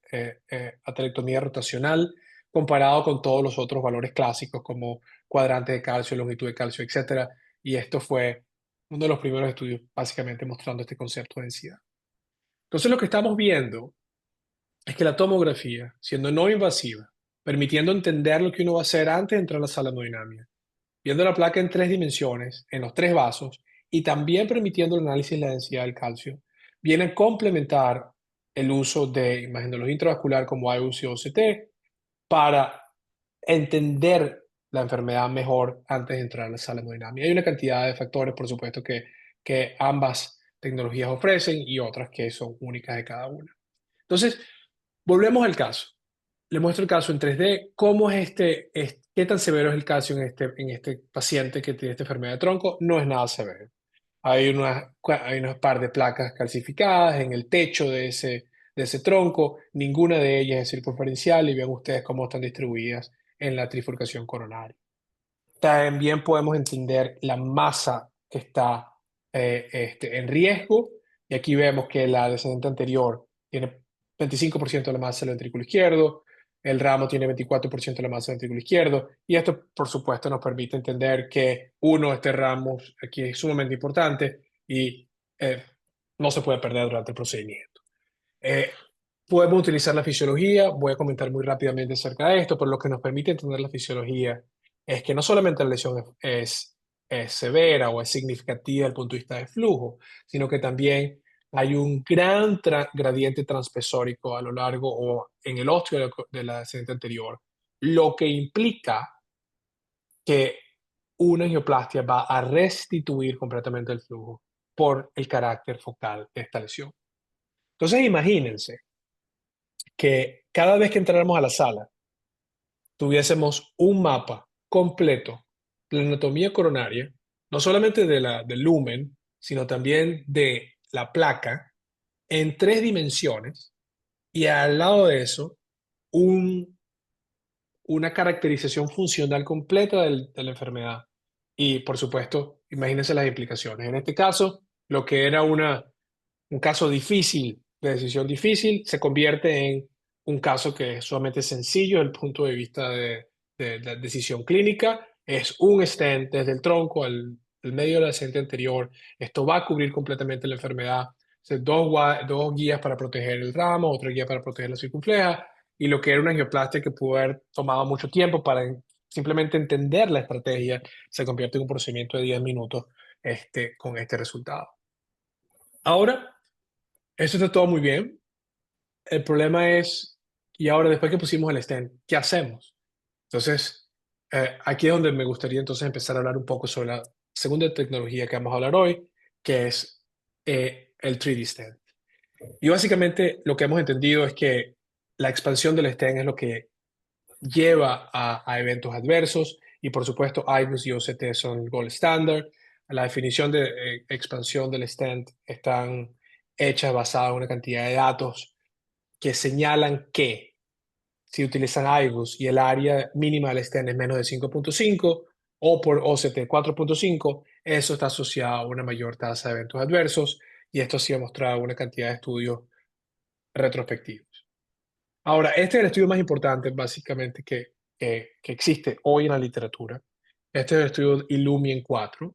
atelectomía rotacional, comparado con todos los otros valores clásicos como cuadrante de calcio, longitud de calcio, etc. Y esto fue uno de los primeros estudios básicamente mostrando este concepto de densidad. Entonces lo que estamos viendo es que la tomografía, siendo no invasiva, permitiendo entender lo que uno va a hacer antes de entrar a la sala de hemodinamia, viendo la placa en 3 dimensiones, en los 3 vasos, y también permitiendo el análisis de la densidad del calcio, viene a complementar el uso de imagenología intravascular como IVUS y OCT para entender la enfermedad mejor antes de entrar a la sala de hemodinamia. Hay una cantidad de factores, por supuesto, que ambas tecnologías ofrecen, y otras que son únicas de cada una. Entonces, volvemos al caso. le muestro el caso en 3D. ¿Cómo es qué tan severo es el calcio en este paciente que tiene esta enfermedad de tronco? No es nada severo. Hay unas par de placas calcificadas en el techo de ese tronco. Ninguna de ellas es circunferencial y vean ustedes cómo están distribuidas en la trifurcación coronaria. También podemos entender la masa que está en riesgo. Y aquí vemos que la descendente anterior tiene 25% de la masa del ventrículo izquierdo, el ramo tiene 24% de la masa del ventrículo izquierdo, y esto, por supuesto, nos permite entender que este ramo aquí es sumamente importante y no se puede perder durante el procedimiento. Podemos utilizar la fisiología, voy a comentar muy rápidamente acerca de esto, pero lo que nos permite entender la fisiología es que no solamente la lesión es severa o es significativa desde el punto de vista de flujo, sino que también hay un gran gradiente transpesórico a lo largo o en el ósteo de la descendente anterior, lo que implica que una angioplastia va a restituir completamente el flujo por el carácter focal de esta lesión. Entonces, imagínense que cada vez que entráramos a la sala, tuviésemos un mapa completo de la anatomía coronaria, no solamente del lumen, sino también de la placa, en 3 dimensiones, y al lado de eso, una caracterización funcional completa de la enfermedad. Y, por supuesto, imagínense las implicaciones. En este caso, lo que era un caso difícil, de decisión difícil, se convierte en un caso que es sumamente sencillo desde el punto de vista de la decisión clínica. Es un stent desde el tronco al medio de la descendente anterior. Esto va a cubrir completamente la enfermedad. Dos guías para proteger el ramo, otra guía para proteger la circunfleja, y lo que era una angioplastia que pudo haber tomado mucho tiempo para simplemente entender la estrategia, se convierte en un procedimiento de 10 minutos con este resultado. Ahora, eso está todo muy bien. El problema es, y ahora después que pusimos el stent, ¿qué hacemos? Entonces, aquí es donde me gustaría entonces empezar a hablar un poco sobre la segunda tecnología que vamos a hablar hoy, que es el 3D stent. Y básicamente lo que hemos entendido es que la expansión del stent es lo que lleva a eventos adversos, y por supuesto IVUS y OCT son el gold standard. La definición de expansión del stent están hechas basadas en una cantidad de datos que señalan que si utilizan IVUS y el área mínima del stent es menos de 5.5 o por OCT 4.5, eso está asociado a una mayor tasa de eventos adversos, y esto sí ha mostrado una cantidad de estudios retrospectivos. Ahora, este es el estudio más importante básicamente que existe hoy en la literatura. Este es el estudio Illumien 4,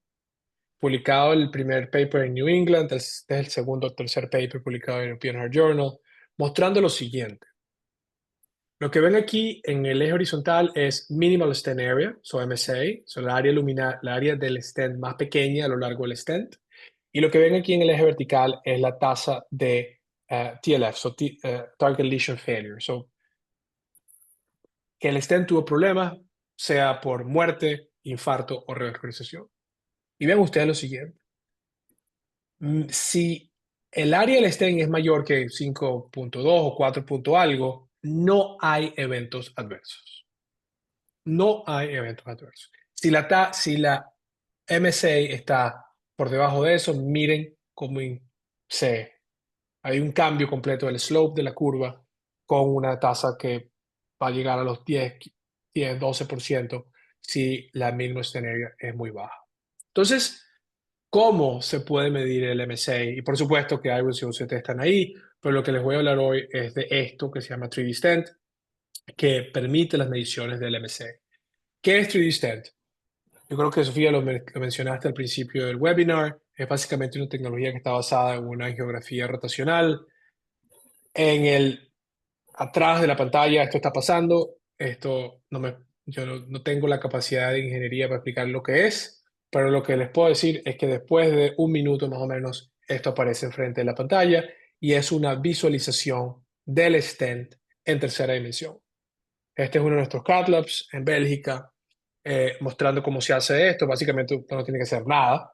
publicado el primer paper en New England, este es el segundo o tercer paper publicado en European Heart Journal, mostrando lo siguiente. Lo que ven aquí en el eje horizontal es Minimal Stent Area, MSA, la área del stent más pequeña a lo largo del stent. Y lo que ven aquí en el eje vertical es la tasa de TLF, Target Lesion Failure. Que el stent tuvo problemas, sea por muerte, infarto o reorganización. Y ven ustedes lo siguiente. Si el área del stent es mayor que 5.2 o 4 punto algo, no hay eventos adversos. No hay eventos adversos. Si la MSA está por debajo de eso, miren cómo hay un cambio completo del slope de la curva con una tasa que va a llegar a los 12% si la mínima stent area es muy baja. Entonces, ¿cómo se puede medir el MSA? Y por supuesto que IVUS y OCT están ahí, pero lo que les voy a hablar hoy es de esto que se llama 3D Stent, que permite las mediciones del MSA. ¿Qué es 3D Stent? Yo creo que Sofía lo mencionaste al principio del webinar. Es básicamente una tecnología que está basada en una angiografía rotacional. Atrás de la pantalla esto está pasando. Yo no tengo la capacidad de ingeniería para explicar lo que es, pero lo que les puedo decir es que después de 1 minuto más o menos, esto aparece enfrente de la pantalla y es una visualización del stent en tercera dimensión. Este es uno de nuestros cath labs en Bélgica, mostrando cómo se hace esto. Básicamente usted no tiene que hacer nada.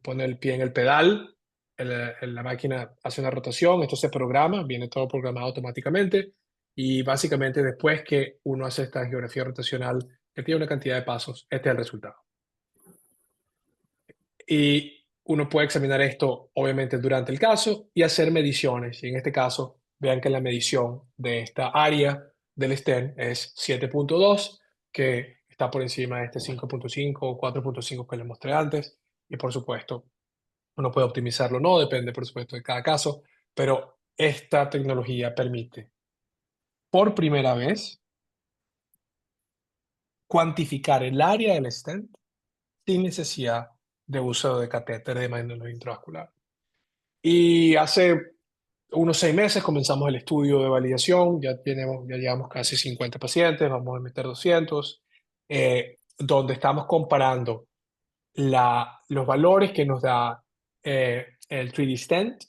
Pone el pie en el pedal, la máquina hace una rotación, esto se programa, viene todo programado automáticamente, y básicamente después que uno hace esta geografía rotacional, que tiene una cantidad de pasos, este es el resultado. Y uno puede examinar esto, obviamente, durante el caso y hacer mediciones. Y en este caso, vean que la medición de esta área del stent es 7.2, que está por encima de este 5.5 o 4.5 que les mostré antes. Y por supuesto, uno puede optimizarlo o no, depende, por supuesto, de cada caso. Pero esta tecnología permite, por primera vez, cuantificar el área del stent sin necesidad de uso de catéter de manera intravascular. Y hace unos 6 meses comenzamos el estudio de validación, ya llevamos casi 50 pacientes, vamos a meter 200, donde estamos comparando los valores que nos da el 3D Stent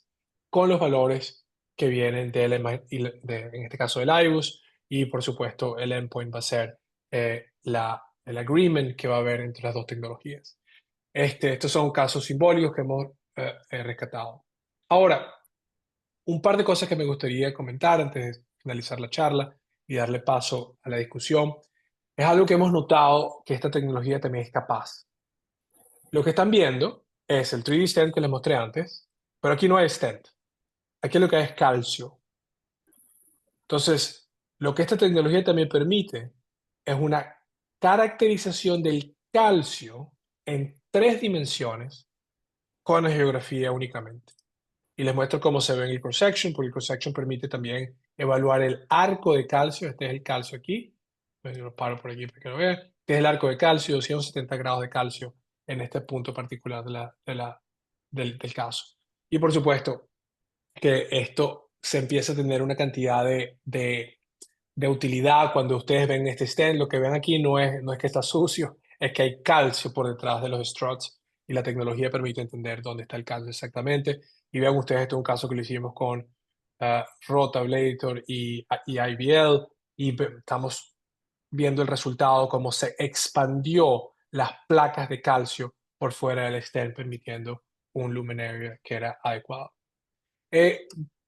con los valores que vienen en este caso del IBUS, y por supuesto el endpoint va a ser el agreement que va a haber entre las dos tecnologías. Estos son casos simbólicos que hemos rescatado. Ahora, un par de cosas que me gustaría comentar antes de finalizar la charla y darle paso a la discusión. Es algo que hemos notado que esta tecnología también es capaz. Lo que están viendo es el 3D stent que les mostré antes, pero aquí no hay stent. Aquí lo que hay es calcio. Entonces, lo que esta tecnología también permite es una caracterización del calcio en 3 dimensiones con la geografía únicamente. Y les muestro cómo se ve en el cross-section, porque el cross-section permite también evaluar el arco de calcio. Este es el calcio aquí. Yo lo paro por aquí para que lo vean. Este es el arco de calcio, 270 grados de calcio en este punto particular del caso. Y por supuesto que esto se empieza a tener una cantidad de utilidad cuando ustedes ven este stent. Lo que ven aquí no es que está sucio, es que hay calcio por detrás de los struts y la tecnología permite entender dónde está el calcio exactamente. Y vean ustedes, este es un caso que lo hicimos con Rotablator y IVL y estamos viendo el resultado, cómo se expandió las placas de calcio por fuera del stent, permitiendo un lumen area que era adecuado. Les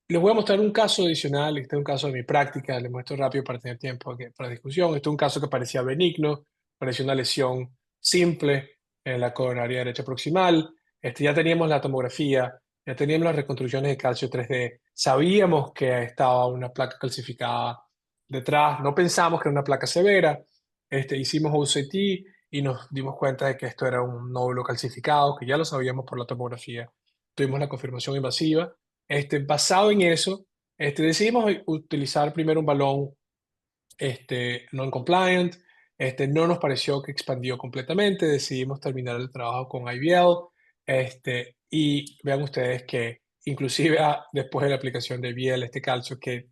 voy a mostrar un caso adicional. Este es un caso de mi práctica. Les muestro rápido para tener tiempo para discusión. Este es un caso que parecía benigno, parecía una lesión simple en la coronaria derecha proximal. Ya teníamos la tomografía, ya teníamos las reconstrucciones de calcio 3D. Sabíamos que estaba una placa calcificada detrás. No pensamos que era una placa severa. Hicimos OCT y nos dimos cuenta de que esto era un nódulo calcificado, que ya lo sabíamos por la tomografía. Tuvimos la confirmación invasiva. Basado en eso, decidimos utilizar primero un balón non-compliant. No nos pareció que expandió completamente. Decidimos terminar el trabajo con IVL. Y vean ustedes que inclusive después de la aplicación de IVL, este calcio que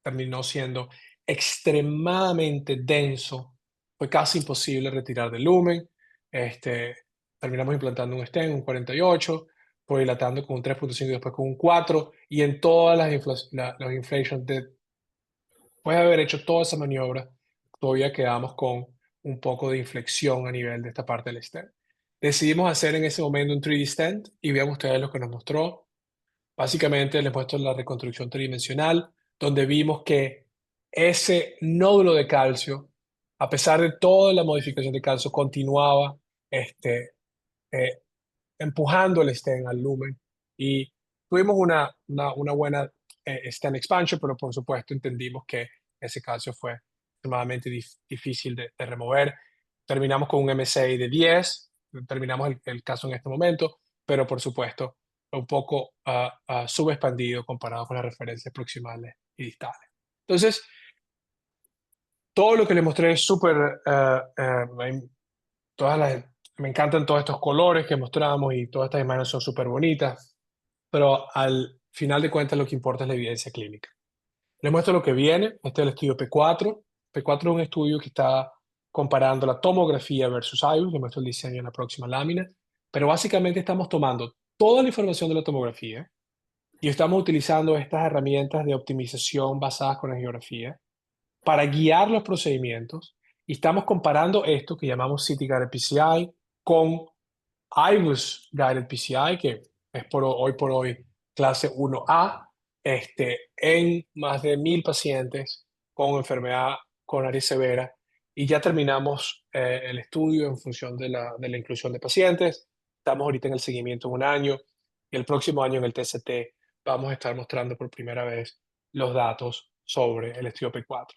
terminó siendo extremadamente denso, fue casi imposible retirar del lumen. Terminamos implantando un stent, un 48, fue dilatando con un 3.5 y después con un 4, y en todas los inflations, después de haber hecho toda esa maniobra, todavía quedamos con un poco de inflexión a nivel de esta parte del stent. Decidimos hacer en ese momento un 3D stent y vean ustedes lo que nos mostró. Básicamente les muestro la reconstrucción tridimensional, donde vimos que ese nódulo de calcio, a pesar de toda la modificación de calcio, continuaba eh, empujando el stent al lumen. Y tuvimos una buena stent expansion, pero por supuesto entendimos que ese calcio fue extremadamente difícil de remover. Terminamos con un MSI de 10, terminamos el caso en este momento, pero por supuesto un poco subexpandido comparado con las referencias proximales y distales. Entonces, todo lo que les mostré es súper, me encantan todos estos colores que mostramos y todas estas imágenes son súper bonitas, pero al final de cuentas lo que importa es la evidencia clínica. Les muestro lo que viene. Este es el estudio P4. P4 es un estudio que está comparando la tomografía versus IVUS. Les muestro el diseño en la próxima lámina. Pero básicamente estamos tomando toda la información de la tomografía y estamos utilizando estas herramientas de optimización basadas con la geografía para guiar los procedimientos, y estamos comparando esto que llamamos CT Guided PCI con IVUS Guided PCI, que es hoy por hoy clase 1A, en más de 1000 pacientes con enfermedad coronaria severa y ya terminamos el estudio en función de la inclusión de pacientes. Estamos ahorita en el seguimiento de un año y el próximo año en el TCT vamos a estar mostrando por primera vez los datos sobre el estudio P4.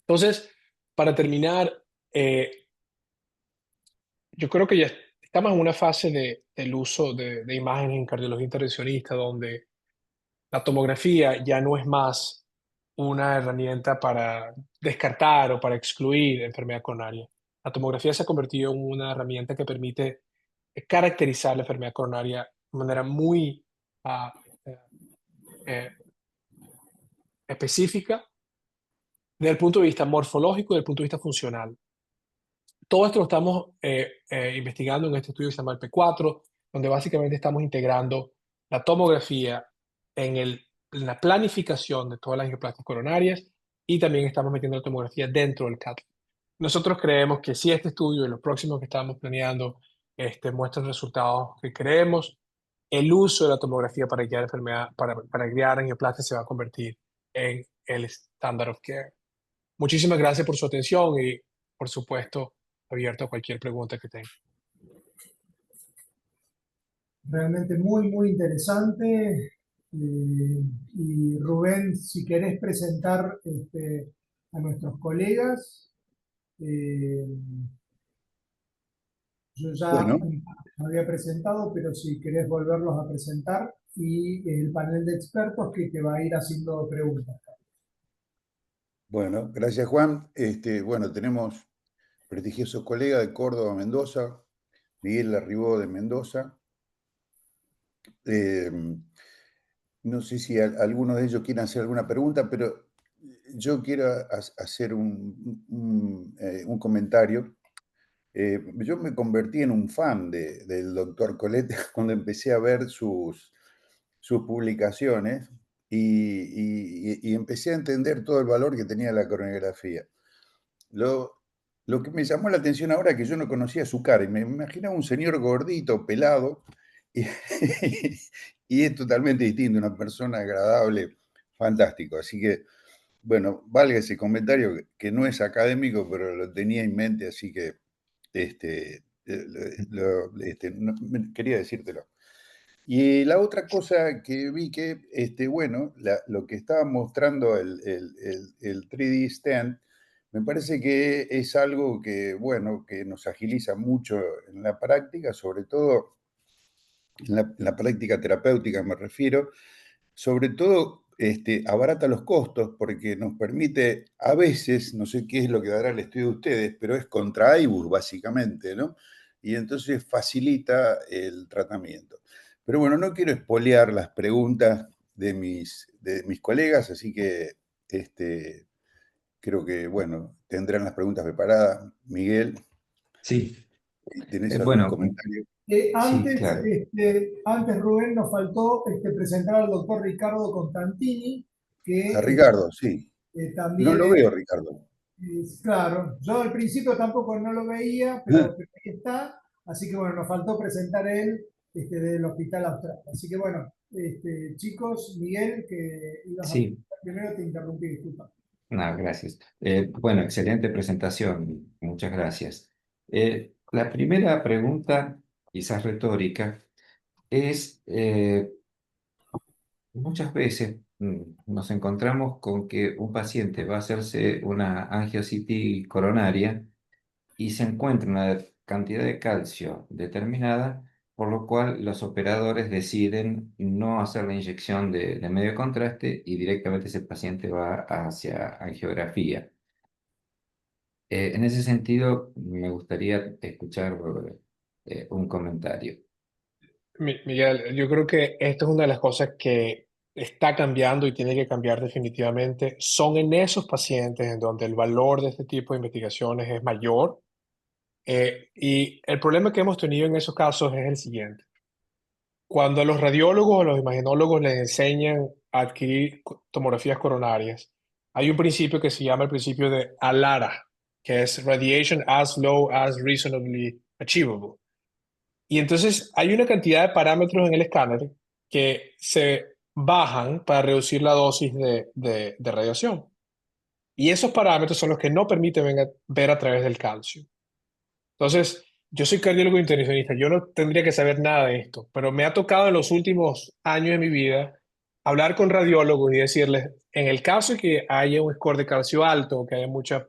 Entonces, para terminar, yo creo que ya estamos en una fase del uso de imágenes en cardiología intervencionista donde la tomografía ya no es más una herramienta para descartar o para excluir enfermedad coronaria. La tomografía se ha convertido en una herramienta que permite caracterizar la enfermedad coronaria de manera muy ah, eh, eh, específica desde el punto de vista morfológico y desde el punto de vista funcional. Todo esto lo estamos investigando en este estudio que se llama el P4, donde básicamente estamos integrando la tomografía en la planificación de todas las angioplastias coronarias y también estamos metiendo la tomografía dentro del CAT. Nosotros creemos que si este estudio y los próximos que estamos planeando muestran resultados que creemos, el uso de la tomografía para guiar enfermedad, para guiar angioplastias se va a convertir en el standard of care. Muchísimas gracias por su atención y, por supuesto, abierto a cualquier pregunta que tenga. Realmente muy, muy interesante. Y Rubén, si querés presentar a nuestros colegas, yo ya Bueno, me había presentado, pero si querés volverlos a presentar, y el panel de expertos que te va a ir haciendo preguntas. bueno, gracias Juan. Bueno, tenemos prestigiosos colegas de Córdoba, Mendoza, Miguel Larribó de Mendoza. No sé si alguno de ellos quiere hacer alguna pregunta, pero yo quiero hacer un comentario. Yo me convertí en un fan del doctor Colette cuando empecé a ver sus publicaciones y empecé a entender todo el valor que tenía la coronografía. Lo que me llamó la atención ahora es que yo no conocía su cara y me imaginaba un señor gordito, pelado, y, y es totalmente distinto, una persona agradable, fantástico. Así que, bueno, valga ese comentario que no es académico, pero lo tenía en mente, así que quería decírtelo. Y la otra cosa que vi que, bueno, lo que estaba mostrando el 3D Stand, me parece que es algo que, bueno, que nos agiliza mucho en la práctica, sobre todo en la práctica terapéutica me refiero, sobre todo abarata los costos porque nos permite, a veces, no sé qué es lo que dará el estudio de ustedes, pero es contra IBUS básicamente, ¿no? Y entonces facilita el tratamiento. Pero bueno, no quiero espolear las preguntas de mis colegas, así que creo que, bueno, tendrán las preguntas preparadas. Miguel, Sí, ¿tenés algún bueno, comentario? sí, claro. Antes, Rubén, nos faltó presentar al doctor Ricardo Constantini, A que Ricardo, sí. No también lo veo, Ricardo. claro, yo al principio tampoco no lo veía, pero ahí está. Así que bueno, nos faltó presentar él del Hospital Austral. Así que bueno, chicos, Miguel, que ibas a Sí, primero te interrumpí, disculpa. no, gracias. Bueno, excelente presentación, muchas gracias. La primera pregunta, quizás retórica, es, muchas veces nos encontramos con que un paciente va a hacerse una angiosity coronaria y se encuentra una cantidad de calcio determinada, por lo cual los operadores deciden no hacer la inyección de medio contraste y directamente ese paciente va hacia angiografía. En ese sentido, me gustaría escuchar un comentario. Miguel, yo creo que esto es una de las cosas que está cambiando y tiene que cambiar definitivamente. Son en esos pacientes en donde el valor de este tipo de investigaciones es mayor. Y el problema que hemos tenido en esos casos es el siguiente. Cuando a los radiólogos o los imagenólogos les enseñan a adquirir tomografías coronarias, hay un principio que se llama el principio de ALARA, que es Radiation as Low as Reasonably Achievable. Y entonces hay una cantidad de parámetros en el escáner que se bajan para reducir la dosis de radiación. Y esos parámetros son los que no permiten ver a través del calcio. Entonces, yo soy cardiólogo intervencionista, yo no tendría que saber nada de esto, pero me ha tocado en los últimos años de mi vida hablar con radiólogos y decirles, en el caso de que haya un score de calcio alto, o que haya mucha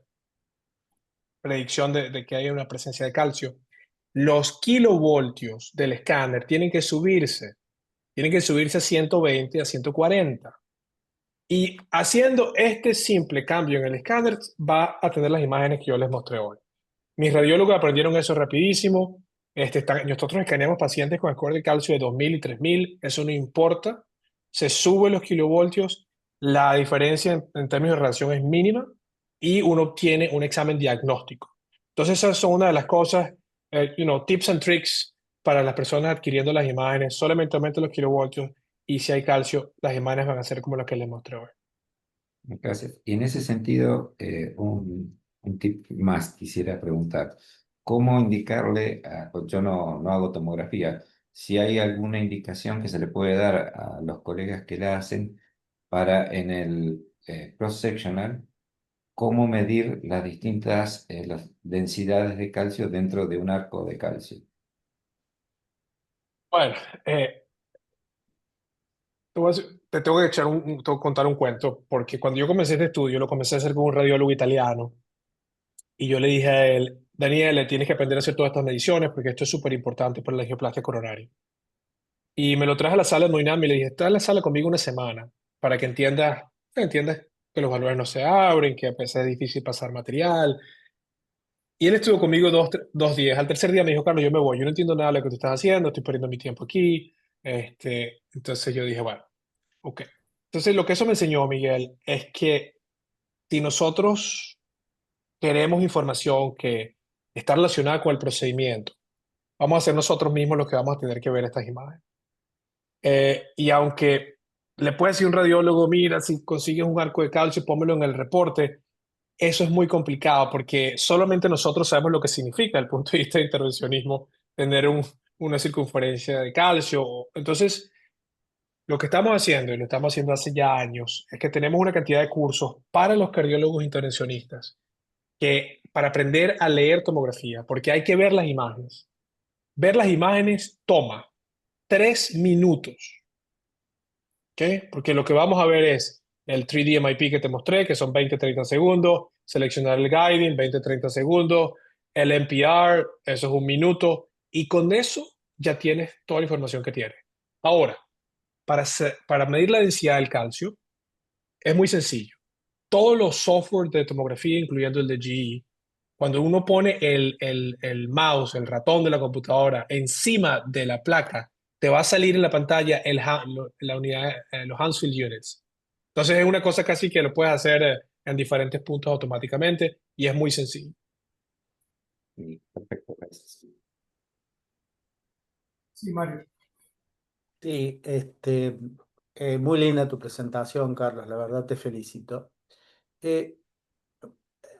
predicción de que haya una presencia de calcio, los kilovoltios del escáner tienen que subirse a 120, a 140. Y haciendo este simple cambio en el escáner, va a tener las imágenes que yo les mostré hoy. Mis radiólogos aprendieron eso rapidísimo. Nosotros escaneamos pacientes con score de calcio de 2000 y 3000, eso no importa. Se suben los kilovoltios, la diferencia en términos de relación es mínima y uno obtiene un examen diagnóstico. Entonces, esas son una de las cosas, tips and tricks para las personas adquiriendo las imágenes. Solamente aumenten los kilovoltios y si hay calcio, las imágenes van a ser como las que les mostré hoy. Gracias. Y en ese sentido, un tip más quisiera preguntar. ¿Cómo indicarle, pues yo no hago tomografía, si hay alguna indicación que se le puede dar a los colegas que la hacen para en el cross-sectional, cómo medir las distintas las densidades de calcio dentro de un arco de calcio? Bueno, te tengo que tengo que contar un cuento, porque cuando yo comencé este estudio, lo comencé a hacer con un radiólogo italiano, y yo le dije a él, Daniele, tienes que aprender a hacer todas estas mediciones, porque esto es súper importante para la angioplastia coronaria. Y me lo traje a la sala de Moinam y le dije, está en la sala conmigo una semana, para que entiendas que los valores no se abren, que a veces es difícil pasar material. Y él estuvo conmigo dos días. Al tercer día me dijo, Carlos, yo me voy, yo no entiendo nada de lo que tú estás haciendo, estoy perdiendo mi tiempo aquí. Entonces yo dije, bueno, ok. Entonces, lo que eso me enseñó, Miguel, es que si nosotros queremos información que está relacionada con el procedimiento, vamos a ser nosotros mismos los que vamos a tener que ver estas imágenes. Y aunque le puede decir un radiólogo, mira, si consigues un arco de calcio, pónmelo en el reporte, eso es muy complicado porque solamente nosotros sabemos lo que significa desde el punto de vista de intervencionismo tener una circunferencia de calcio. Entonces, lo que estamos haciendo, y lo estamos haciendo hace ya años, es que tenemos una cantidad de cursos para los cardiólogos intervencionistas que para aprender a leer tomografía, porque hay que ver las imágenes. Ver las imágenes toma 3 minutos, ¿ok? Porque lo que vamos a ver es el 3D MIP que te mostré, que son 20-30 segundos, seleccionar el guiding, 20-30 segundos, el NPR, eso es 1 minuto, y con eso ya tienes toda la información que tienes. Ahora, para medir la densidad del calcio, es muy sencillo. Todos los software de tomografía, incluyendo el de GE, cuando uno pone el mouse, el ratón de la computadora encima de la placa, te va a salir en la pantalla la unidad, los Hounsfield Units. Entonces es una cosa casi que lo puedes hacer en diferentes puntos automáticamente y es muy sencillo. Perfecto, gracias. Sí, Mario. Sí, muy linda tu presentación, Carlos, la verdad te felicito. Eh,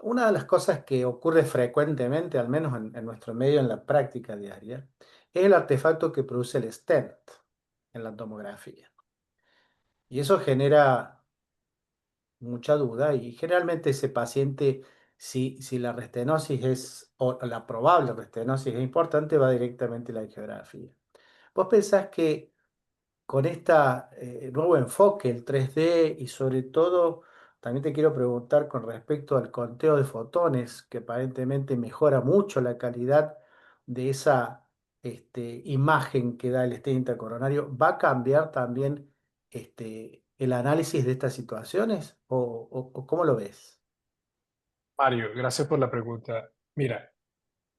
una de las cosas que ocurre frecuentemente, al menos en nuestro medio, en la práctica diaria, es el artefacto que produce el stent en la tomografía. Y eso genera mucha duda y generalmente ese paciente, si la restenosis es, o la probable restenosis es importante, va directamente a la angiografía. ¿Vos pensás que con este nuevo enfoque, el 3D, y sobre todo, también te quiero preguntar con respecto al conteo de fotones, que aparentemente mejora mucho la calidad de esa imagen que da el stent intracoronario, ¿va a cambiar también el análisis de estas situaciones? ¿O cómo lo ves? Mario, gracias por la pregunta. Mira,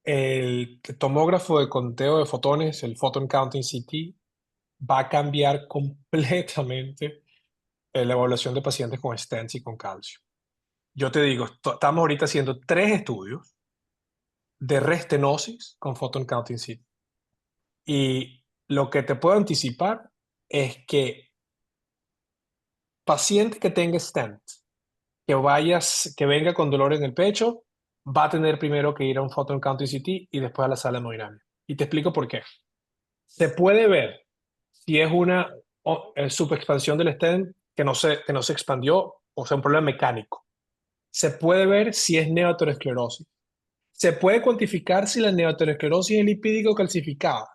el tomógrafo de conteo de fotones, el Photon Counting CT, va a cambiar completamente la evaluación de pacientes con stents y con calcio. Yo te digo, estamos ahorita haciendo 3 estudios de restenosis con Photon Counting CT. Y lo que te puedo anticipar es que paciente que tenga stent, que venga con dolor en el pecho, va a tener primero que ir a un Photon Counting CT y después a la sala hemodinámica. Y te explico por qué. Se puede ver si es una subexpansión del stent que no se expandió, o sea, un problema mecánico. se puede ver si es neoaterosclerosis. Se puede cuantificar si la neoaterosclerosis es lipídica o calcificada.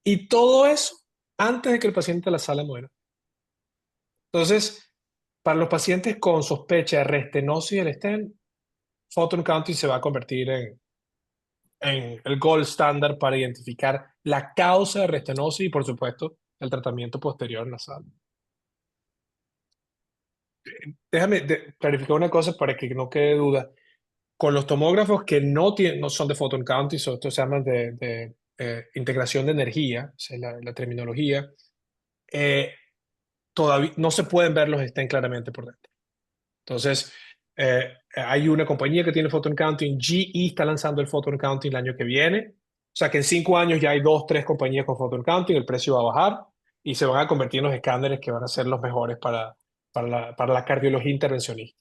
Y todo eso antes de que el paciente la sala muera. Entonces, para los pacientes con sospecha de restenosis del stent, photon counting se va a convertir en el gold standard para identificar la causa de restenosis y, por supuesto, el tratamiento posterior en la sala. Déjame clarificar una cosa para que no quede duda. Con los tomógrafos que no son de photon counting, estos se llaman de integración de energía, o sea, la terminología, todavía no se pueden ver los stents claramente por dentro. Entonces, hay una compañía que tiene photon counting, GE está lanzando el photon counting el año que viene. O sea que en 5 años ya hay 2, 3 compañías con photon counting, el precio va a bajar y se van a convertir en los escáneres que van a ser los mejores para la cardiología intervencionista.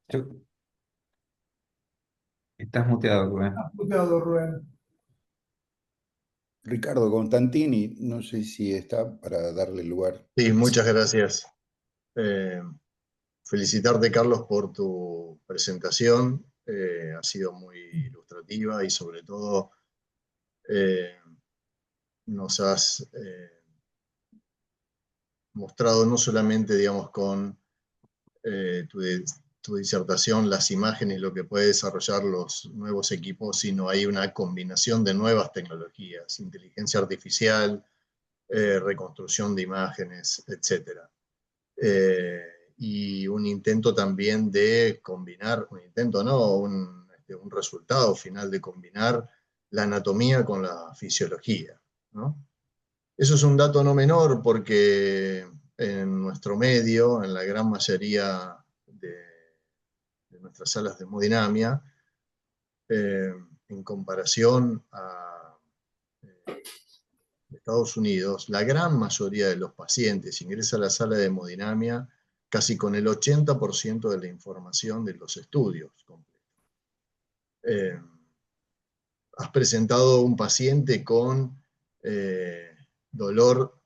Tú- Estás muteado, Rubén. Cuidado, Rubén. Ricardo Constantini, no sé si está para darle lugar. Sí, muchas gracias. Felicitarte, Carlos, por tu presentación. Ha sido muy ilustrativa y sobre todo nos has mostrado no solamente, digamos, con tu disertación, las imágenes, lo que puede desarrollar los nuevos equipos, sino hay una combinación de nuevas tecnologías, inteligencia artificial, reconstrucción de imágenes, etc. Y un intento también de combinar, un resultado final de combinar la anatomía con la fisiología, ¿no? Eso es un dato no menor porque en nuestro medio, en la gran mayoría de nuestras salas de hemodinamia, en comparación a Estados Unidos, la gran mayoría de los pacientes ingresa a la sala de hemodinamia casi con el 80% de la información de los estudios completos. Has presentado un paciente con dolor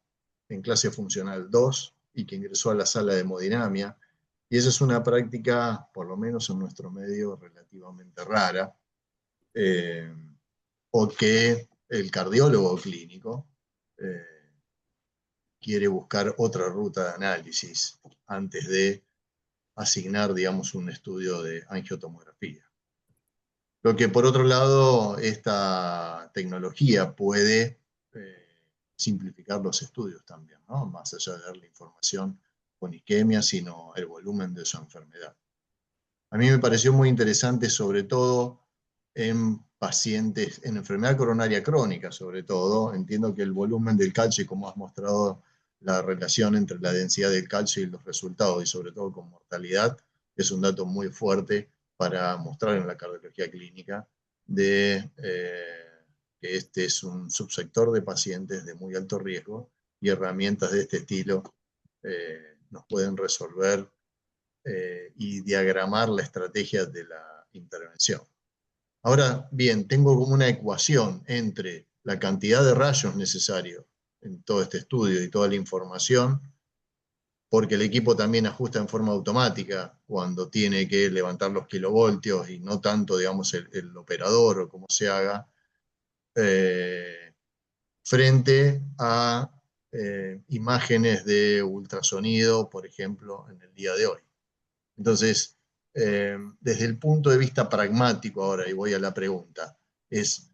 en clase funcional 2 y que ingresó a la sala de hemodinamia, y esa es una práctica, por lo menos en nuestro medio, relativamente rara, o que el cardiólogo clínico quiere buscar otra ruta de análisis antes de asignar, digamos, un estudio de angiotomografía. Lo que, por otro lado, esta tecnología puede simplificar los estudios también, ¿no? Más allá de darle información con isquemia, sino el volumen de su enfermedad. A mí me pareció muy interesante, sobre todo en pacientes, en enfermedad coronaria crónica, sobre todo. Entiendo que el volumen del calcio, como has mostrado la relación entre la densidad del calcio y los resultados, y sobre todo con mortalidad, es un dato muy fuerte para mostrar en la cardiología clínica de que este es un subsector de pacientes de muy alto riesgo y herramientas de este estilo nos pueden resolver y diagramar la estrategia de la intervención. Ahora bien, tengo como una ecuación entre la cantidad de rayos necesarios en todo este estudio y toda la información, porque el equipo también ajusta en forma automática cuando tiene que levantar los kilovoltios y no tanto, digamos, el operador o cómo se haga, frente a imágenes de ultrasonido, por ejemplo, en el día de hoy. Entonces, desde el punto de vista pragmático ahora, y voy a la pregunta, es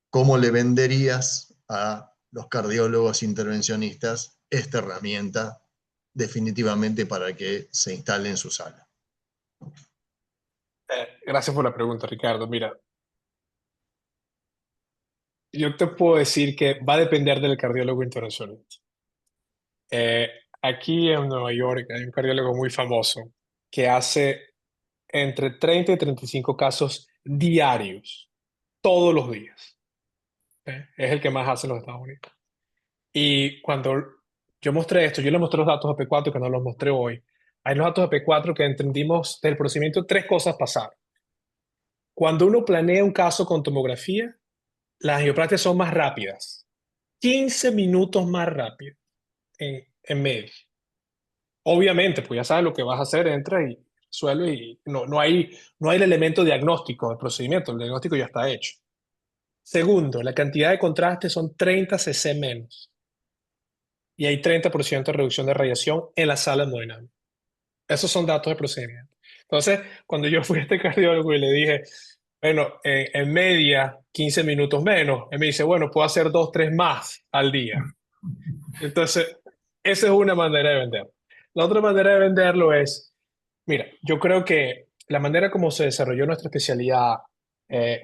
¿cómo le venderías a los cardiólogos intervencionistas esta herramienta definitivamente para que se instale en su sala? Gracias por la pregunta, Ricardo. Mira, yo te puedo decir que va a depender del cardiólogo intervencionista. Aquí en Nueva York hay un cardiólogo muy famoso que hace entre 30 y 35 casos diarios, todos los días. Es el que más hace en los Estados Unidos. Y cuando yo mostré esto, yo le mostré los datos de P4 que no los mostré hoy. Hay los datos de P4 que entendimos del procedimiento, 3 cosas pasaron. Cuando uno planea un caso con tomografía, las angioplastias son más rápidas, 15 minutos más rápidas en medio. Obviamente, pues ya sabes lo que vas a hacer, entra y resuelve y no hay el elemento diagnóstico del procedimiento, el diagnóstico ya está hecho. Segundo, la cantidad de contraste son 30 cc menos y hay 30% de reducción de radiación en la sala hemodinámica. Esos son datos de procedimiento. Entonces, cuando yo fui a este cardiólogo y le dije, bueno, en media 15 minutos menos, él me dice, bueno, puedo hacer 2, 3 más al día. Entonces, esa es una manera de venderlo. La otra manera de venderlo es, mira, yo creo que la manera como se desarrolló nuestra especialidad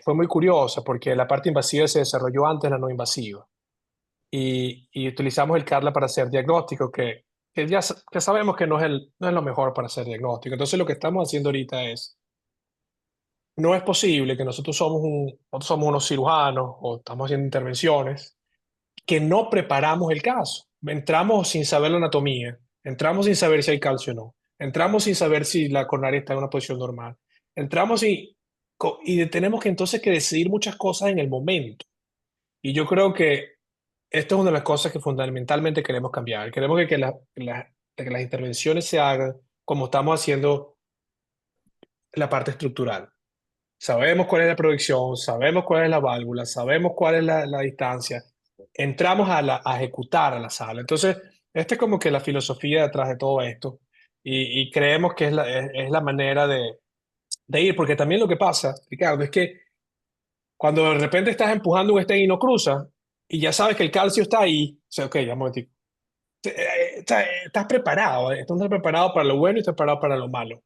fue muy curiosa porque la parte invasiva se desarrolló antes de la no invasiva y utilizamos el CARLA para hacer diagnóstico que ya que sabemos que no es lo mejor para hacer diagnóstico. Entonces lo que estamos haciendo ahorita es, no es posible que nosotros somos unos cirujanos o estamos haciendo intervenciones que no preparamos el caso. Entramos sin saber la anatomía, entramos sin saber si hay calcio o no, entramos sin saber si la coronaria está en una posición normal, entramos y tenemos que entonces que decidir muchas cosas en el momento. Y yo creo que esto es una de las cosas que fundamentalmente queremos cambiar. Queremos que las intervenciones se hagan como estamos haciendo la parte estructural. Sabemos cuál es la proyección, sabemos cuál es la válvula, sabemos cuál es la distancia. Entramos a ejecutar a la sala. Entonces, esta es como que la filosofía detrás de todo esto. Y creemos que es la manera de ir, porque también lo que pasa, Ricardo, es que cuando de repente estás empujando un stent y no cruza, y ya sabes que el calcio está ahí, o sea, ok, ya un momentico. Estás preparado, estás preparado para lo bueno y estás preparado para lo malo.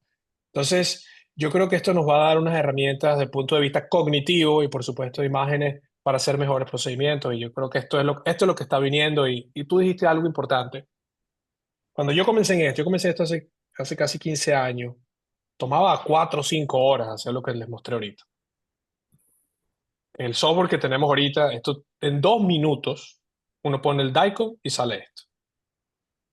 Entonces, yo creo que esto nos va a dar unas herramientas desde el punto de vista cognitivo y, por supuesto, de imágenes para hacer mejores procedimientos. Y yo creo que esto es lo que está viniendo. Y tú dijiste algo importante. Cuando yo comencé esto hace casi 15 años. Tomaba 4 o 5 horas hacer lo que les mostré ahorita. El software que tenemos ahorita, esto en 2 minutos, uno pone el DICOM y sale esto.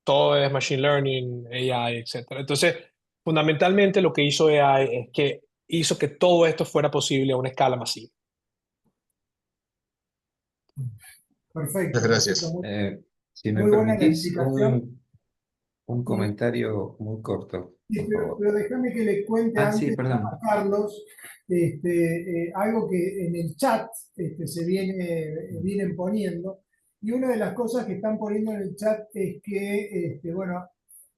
Todo es Machine Learning, AI, etc. Entonces, fundamentalmente lo que hizo AI es que hizo que todo esto fuera posible a una escala masiva. Perfecto. Muchas gracias. Si me Muy buena la permitís explicación. un comentario muy corto, Sí, por pero favor. déjame que le cuente Sí, antes perdón. a Carlos algo que en el chat vienen poniendo. Y una de las cosas que están poniendo en el chat es que, bueno,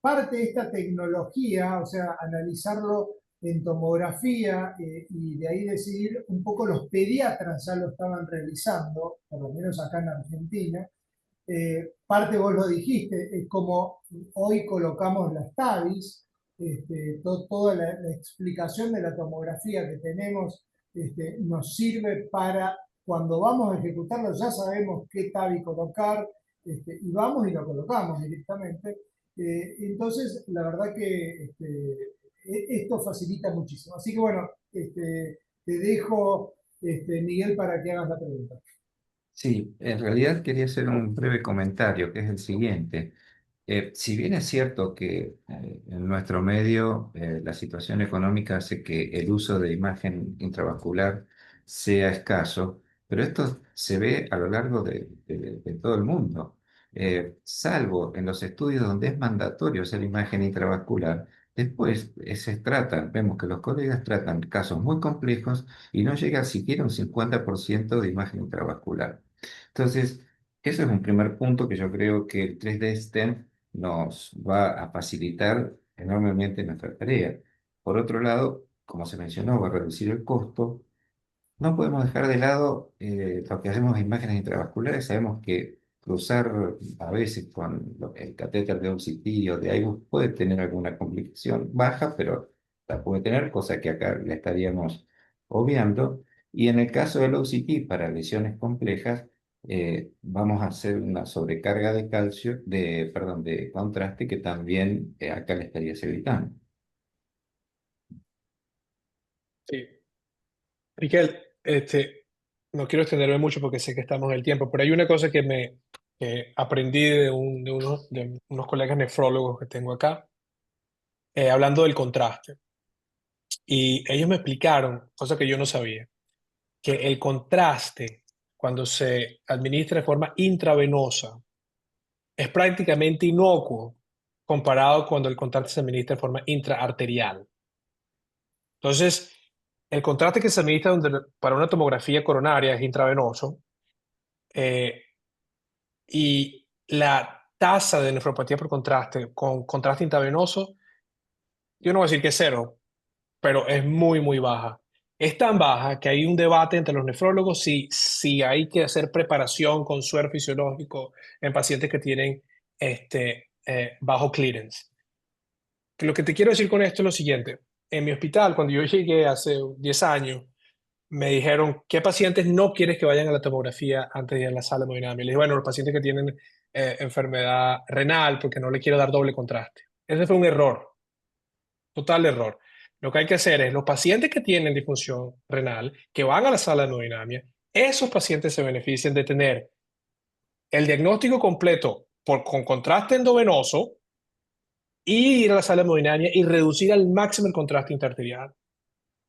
parte de esta tecnología, o sea, analizarlo en tomografía y de ahí decidir, un poco los pediatras ya lo estaban realizando, por lo menos acá en Argentina. Parte vos lo dijiste, es como hoy colocamos las TAVIs, toda la explicación de la tomografía que tenemos nos sirve para cuando vamos a ejecutarlo ya sabemos qué TAVI colocar y vamos y lo colocamos directamente. Entonces, la verdad que esto facilita muchísimo. Así que bueno, te dejo, Miguel, para que hagas la pregunta. Sí, en realidad quería hacer un breve comentario, que es el siguiente. Si bien es cierto que en nuestro medio la situación económica hace que el uso de imagen intravascular sea escaso, pero esto se ve a lo largo de todo el mundo. Salvo en los estudios donde es mandatorio hacer imagen intravascular, después se tratan, vemos que los colegas tratan casos muy complejos y no llega siquiera a un 50% de imagen intravascular. Entonces, ese es un primer punto que yo creo que el 3D STEM nos va a facilitar enormemente nuestra tarea. Por otro lado, como se mencionó, va a reducir el costo. No podemos dejar de lado lo que hacemos en imágenes intravasculares. Sabemos que cruzar a veces con el catéter de OCT o de IVUS puede tener alguna complicación baja, pero la puede tener, cosa que acá le estaríamos obviando. Y en el caso del OCT para lesiones complejas, vamos a hacer una sobrecarga de calcio, perdón, de contraste que también acá le estarías evitando. Sí. Miguel, no quiero extenderme mucho porque sé que estamos en el tiempo, pero hay una cosa que aprendí de unos colegas nefrólogos que tengo acá, hablando del contraste. Y ellos me explicaron, cosa que yo no sabía, que el contraste, cuando se administra de forma intravenosa, es prácticamente inocuo comparado cuando el contraste se administra de forma intraarterial. Entonces, el contraste que se administra para una tomografía coronaria es intravenoso, y la tasa de nefropatía por contraste con contraste intravenoso, yo no voy a decir que es cero, pero es muy, muy baja. Es tan baja que hay un debate entre los nefrólogos si hay que hacer preparación con suero fisiológico en pacientes que tienen bajo clearance. Lo que te quiero decir con esto es lo siguiente. En mi hospital, cuando yo llegué hace 10 años, me dijeron, ¿qué pacientes no quieres que vayan a la tomografía antes de ir a la sala de hemodinamia? Le dije, bueno, los pacientes que tienen enfermedad renal, porque no le quiero dar doble contraste. Ese fue un error, total error. Lo que hay que hacer es, los pacientes que tienen disfunción renal, que van a la sala de hemodinamia, esos pacientes se benefician de tener el diagnóstico completo con contraste endovenoso y ir a la sala de hemodinamia y reducir al máximo el contraste interarterial.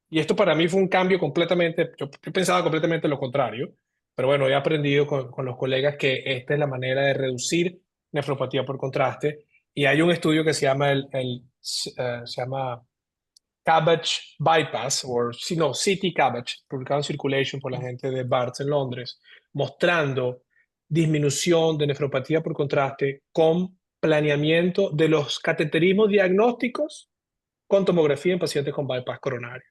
Y esto para mí fue un cambio completamente, yo pensaba completamente lo contrario, pero bueno, he aprendido con los colegas que esta es la manera de reducir nefropatía por contraste. Y hay un estudio que se llama se llama Cabbage Bypass, o si no, City Cabbage, publicado en Circulation por la gente de Barts en Londres, mostrando disminución de nefropatía por contraste con planeamiento de los cateterismos diagnósticos con tomografía en pacientes con bypass coronario.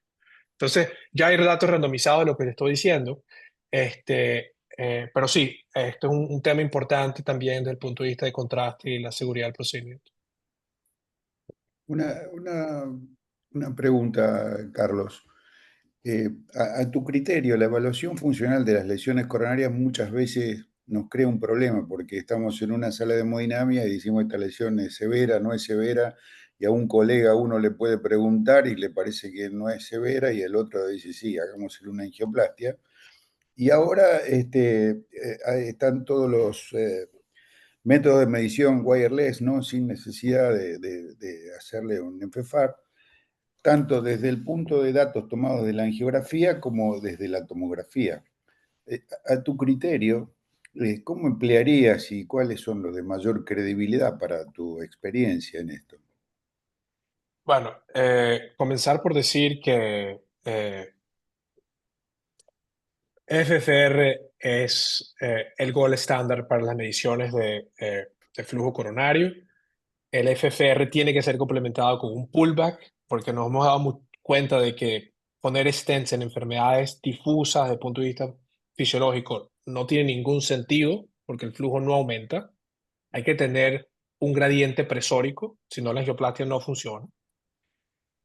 Entonces, ya hay datos randomizados de lo que te estoy diciendo, pero sí, esto es un tema importante también desde el punto de vista de contraste y la seguridad del procedimiento. Una pregunta, Carlos. A tu criterio, la evaluación funcional de las lesiones coronarias muchas veces nos crea un problema porque estamos en una sala de hemodinamia y decimos esta lesión es severa, no es severa, y a un colega uno le puede preguntar y le parece que no es severa y el otro dice sí, hagámosle una angioplastia. Y ahora están todos los métodos de medición wireless, ¿no? Sin necesidad de hacerle un NFFAR, tanto desde el punto de datos tomados de la angiografía como desde la tomografía. A tu criterio, ¿cómo emplearías y cuáles son los de mayor credibilidad para tu experiencia en esto? Bueno, comenzar por decir que FFR es el gold estándar para las mediciones de flujo coronario. El FFR tiene que ser complementado con un pullback, porque nos hemos dado cuenta de que poner stents en enfermedades difusas desde el punto de vista fisiológico no tiene ningún sentido, porque el flujo no aumenta. Hay que tener un gradiente presórico, si no la angioplastia no funciona.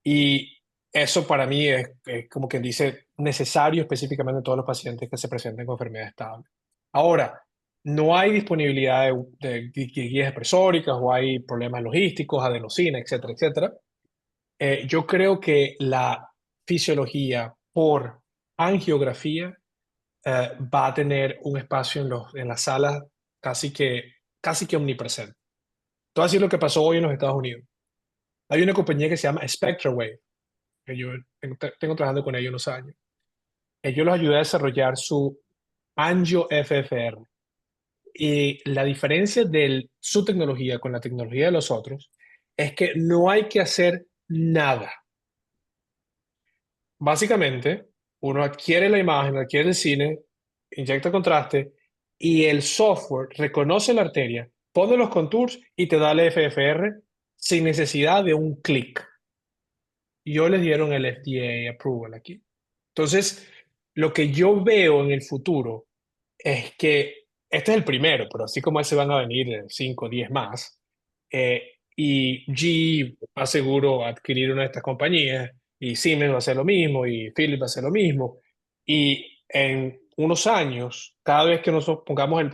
Y eso para mí es como quien dice necesario específicamente en todos los pacientes que se presenten con enfermedad estable. Ahora, no hay disponibilidad de guías presóricas o hay problemas logísticos, adenosina, etcétera, etcétera. Yo creo que la fisiología por angiografía va a tener un espacio en las salas casi que omnipresente. Te voy a decir lo que pasó hoy en los Estados Unidos. Hay una compañía que se llama SpectraWave, que yo tengo trabajando con ellos unos años. Yo los ayudé a desarrollar su Angio FFR. Y la diferencia de su tecnología con la tecnología de los otros es que no hay que hacer nada. Básicamente, uno adquiere la imagen, adquiere el cine, inyecta contraste y el software reconoce la arteria, pone los contours y te da el FFR sin necesidad de un clic. Y yo les dieron el FDA approval aquí. Entonces, lo que yo veo en el futuro es que este es el primero, pero así como ese van a venir 5 o 10 más. Y GE va seguro a adquirir una de estas compañías, y Siemens va a hacer lo mismo, y Philips va a hacer lo mismo. Y en unos años, cada vez que nosotros pongamos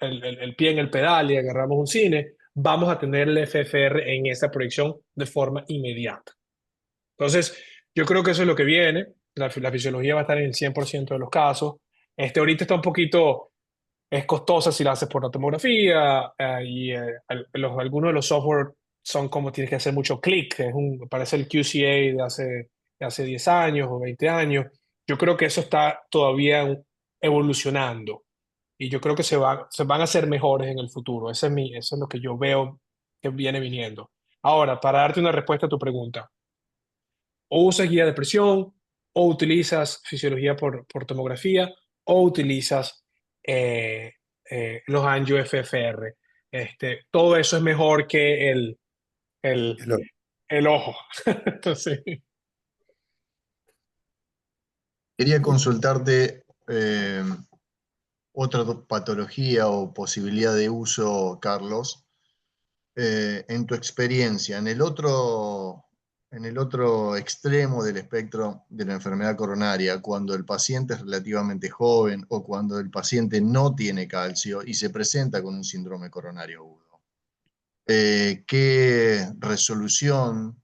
el pie en el pedal y agarramos un cine, vamos a tener el FFR en esa proyección de forma inmediata. Entonces, yo creo que eso es lo que viene. La fisiología va a estar en el 100% de los casos. Ahorita está un poquito, es costosa si la haces por la tomografía, y algunos de los software son como tienes que hacer mucho clic. Parece el QCA de hace 10 años o 20 años. Yo creo que eso está todavía evolucionando y yo creo que se van a hacer mejores en el futuro. Eso es lo que yo veo que viene viniendo. Ahora, para darte una respuesta a tu pregunta, o usas guía de presión, o utilizas fisiología por tomografía, o utilizas los angios FFR. Todo eso es mejor que el ojo. Entonces, Quería consultarte otra patología o posibilidad de uso, Carlos. En tu experiencia, en el otro extremo del espectro de la enfermedad coronaria, cuando el paciente es relativamente joven o cuando el paciente no tiene calcio y se presenta con un síndrome coronario agudo, ¿qué resolución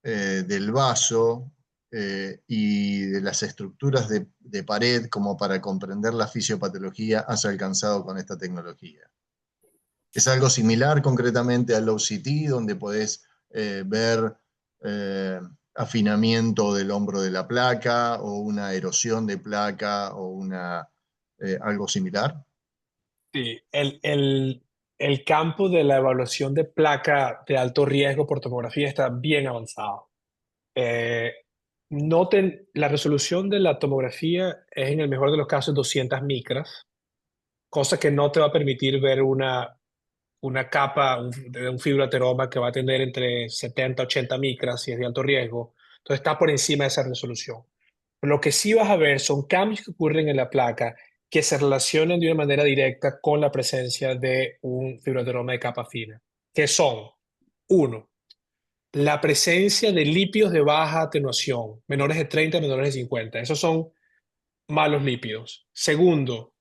del vaso y de las estructuras de pared como para comprender la fisiopatología has alcanzado con esta tecnología? ¿Es algo similar concretamente al OCT, donde podés ver afinamiento del hombro de la placa o una erosión de placa o algo similar? sí, el campo de la evaluación de placa de alto riesgo por tomografía está bien avanzado. La resolución de la tomografía es en el mejor de los casos 200 micras, cosa que no te va a permitir ver una capa de un fibroateroma que va a tener entre 70 y 80 micras si es de alto riesgo. Entonces está por encima de esa resolución. Lo que sí vas a ver son cambios que ocurren en la placa que se relacionan de una manera directa con la presencia de un fibroateroma de capa fina, que son, uno, la presencia de lípidos de baja atenuación, menores de 30, menores de 50. Esos son malos lípidos. Segundo,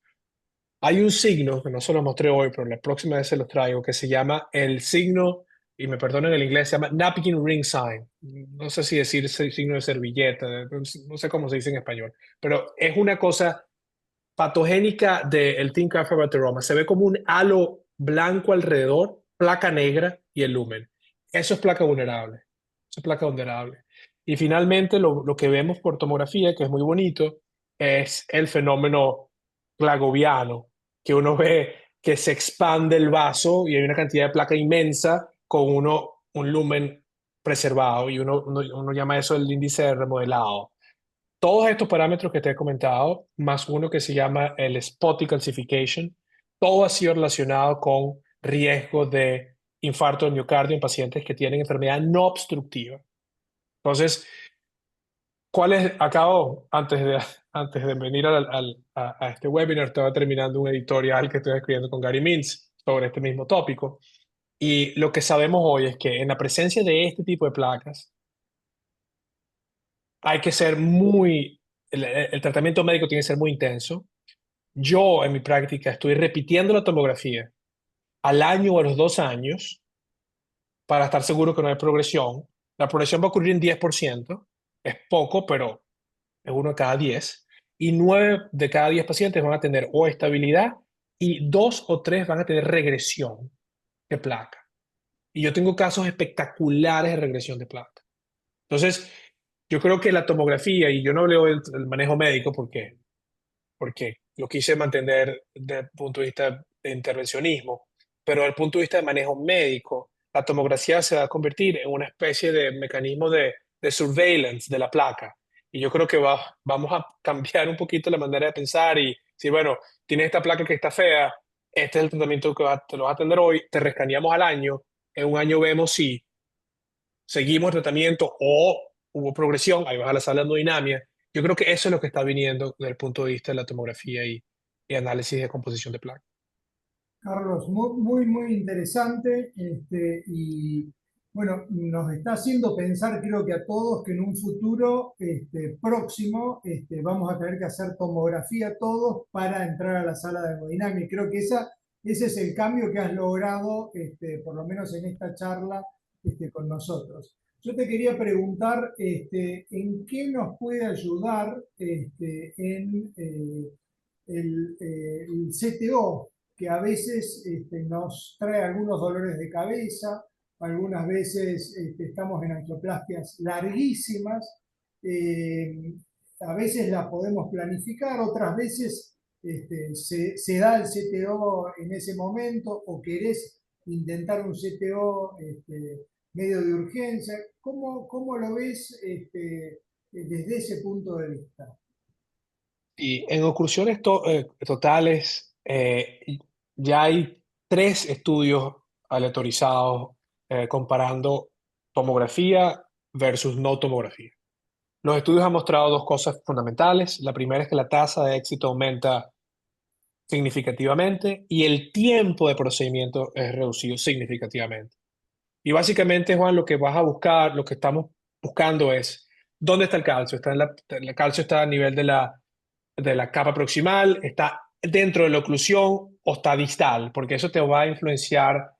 hay un signo, que no se lo mostré hoy, pero la próxima vez se los traigo, que se llama el signo, y me perdonen el inglés, se llama napkin ring sign. No sé si decir signo de servilleta, no sé cómo se dice en español, pero es una cosa patogénica del Tincafibroma. Se ve como un halo blanco alrededor, placa negra y el lumen. Eso es placa vulnerable. Eso es placa vulnerable. Y finalmente lo que vemos por tomografía, que es muy bonito, es el fenómeno clagoviano, que uno ve que se expande el vaso y hay una cantidad de placa inmensa con un lumen preservado y uno llama eso el índice de remodelado. Todos estos parámetros que te he comentado, más uno que se llama el spotty calcification, todo ha sido relacionado con riesgo de infarto del miocardio en pacientes que tienen enfermedad no obstructiva. Entonces, antes de venir a este webinar, estaba terminando un editorial que estoy escribiendo con Gary Mintz sobre este mismo tópico. Y lo que sabemos hoy es que en la presencia de este tipo de placas, hay que ser el tratamiento médico tiene que ser muy intenso. Yo en mi práctica estoy repitiendo la tomografía al año o a los 2 años para estar seguro que no hay progresión. La progresión va a ocurrir en 10%, es poco, pero es 1 de cada 10. Y 9 de cada 10 pacientes van a tener o estabilidad y 2 o 3 van a tener regresión de placa. Y yo tengo casos espectaculares de regresión de placa. Entonces, yo creo que la tomografía, y yo no hablo del manejo médico porque lo quise mantener desde el punto de vista de intervencionismo, pero desde el punto de vista de manejo médico, la tomografía se va a convertir en una especie de mecanismo de surveillance de la placa. Y yo creo que vamos a cambiar un poquito la manera de pensar y decir, bueno, tienes esta placa que está fea, este es el tratamiento que te lo vas a atender hoy, te rescaneamos al año, en un año vemos si seguimos el tratamiento o hubo progresión, ahí vas a la sala de hemodinamia. Yo creo que eso es lo que está viniendo desde el punto de vista de la tomografía y análisis de composición de placa. Carlos, muy interesante, y bueno, nos está haciendo pensar, creo que a todos, que en un futuro próximo vamos a tener que hacer tomografía todos para entrar a la sala de hemodinamia. Creo que ese es el cambio que has logrado, por lo menos en esta charla con nosotros. Yo te quería preguntar, ¿en qué nos puede ayudar en el CTO, que a veces nos trae algunos dolores de cabeza, algunas veces estamos en angioplastias larguísimas, a veces las podemos planificar, otras veces se da el CTO en ese momento o querés intentar un CTO medio de urgencia. ¿Cómo lo ves desde ese punto de vista? Y en oclusiones totales, ya hay 3 estudios aleatorizados comparando tomografía versus no tomografía. Los estudios han mostrado 2 cosas fundamentales. La primera es que la tasa de éxito aumenta significativamente y el tiempo de procedimiento es reducido significativamente. Y básicamente, Juan, lo que vas a buscar, lo que estamos buscando es, ¿dónde está el calcio? El calcio está a nivel de la capa proximal, está dentro de la oclusión o está distal, porque eso te va a influenciar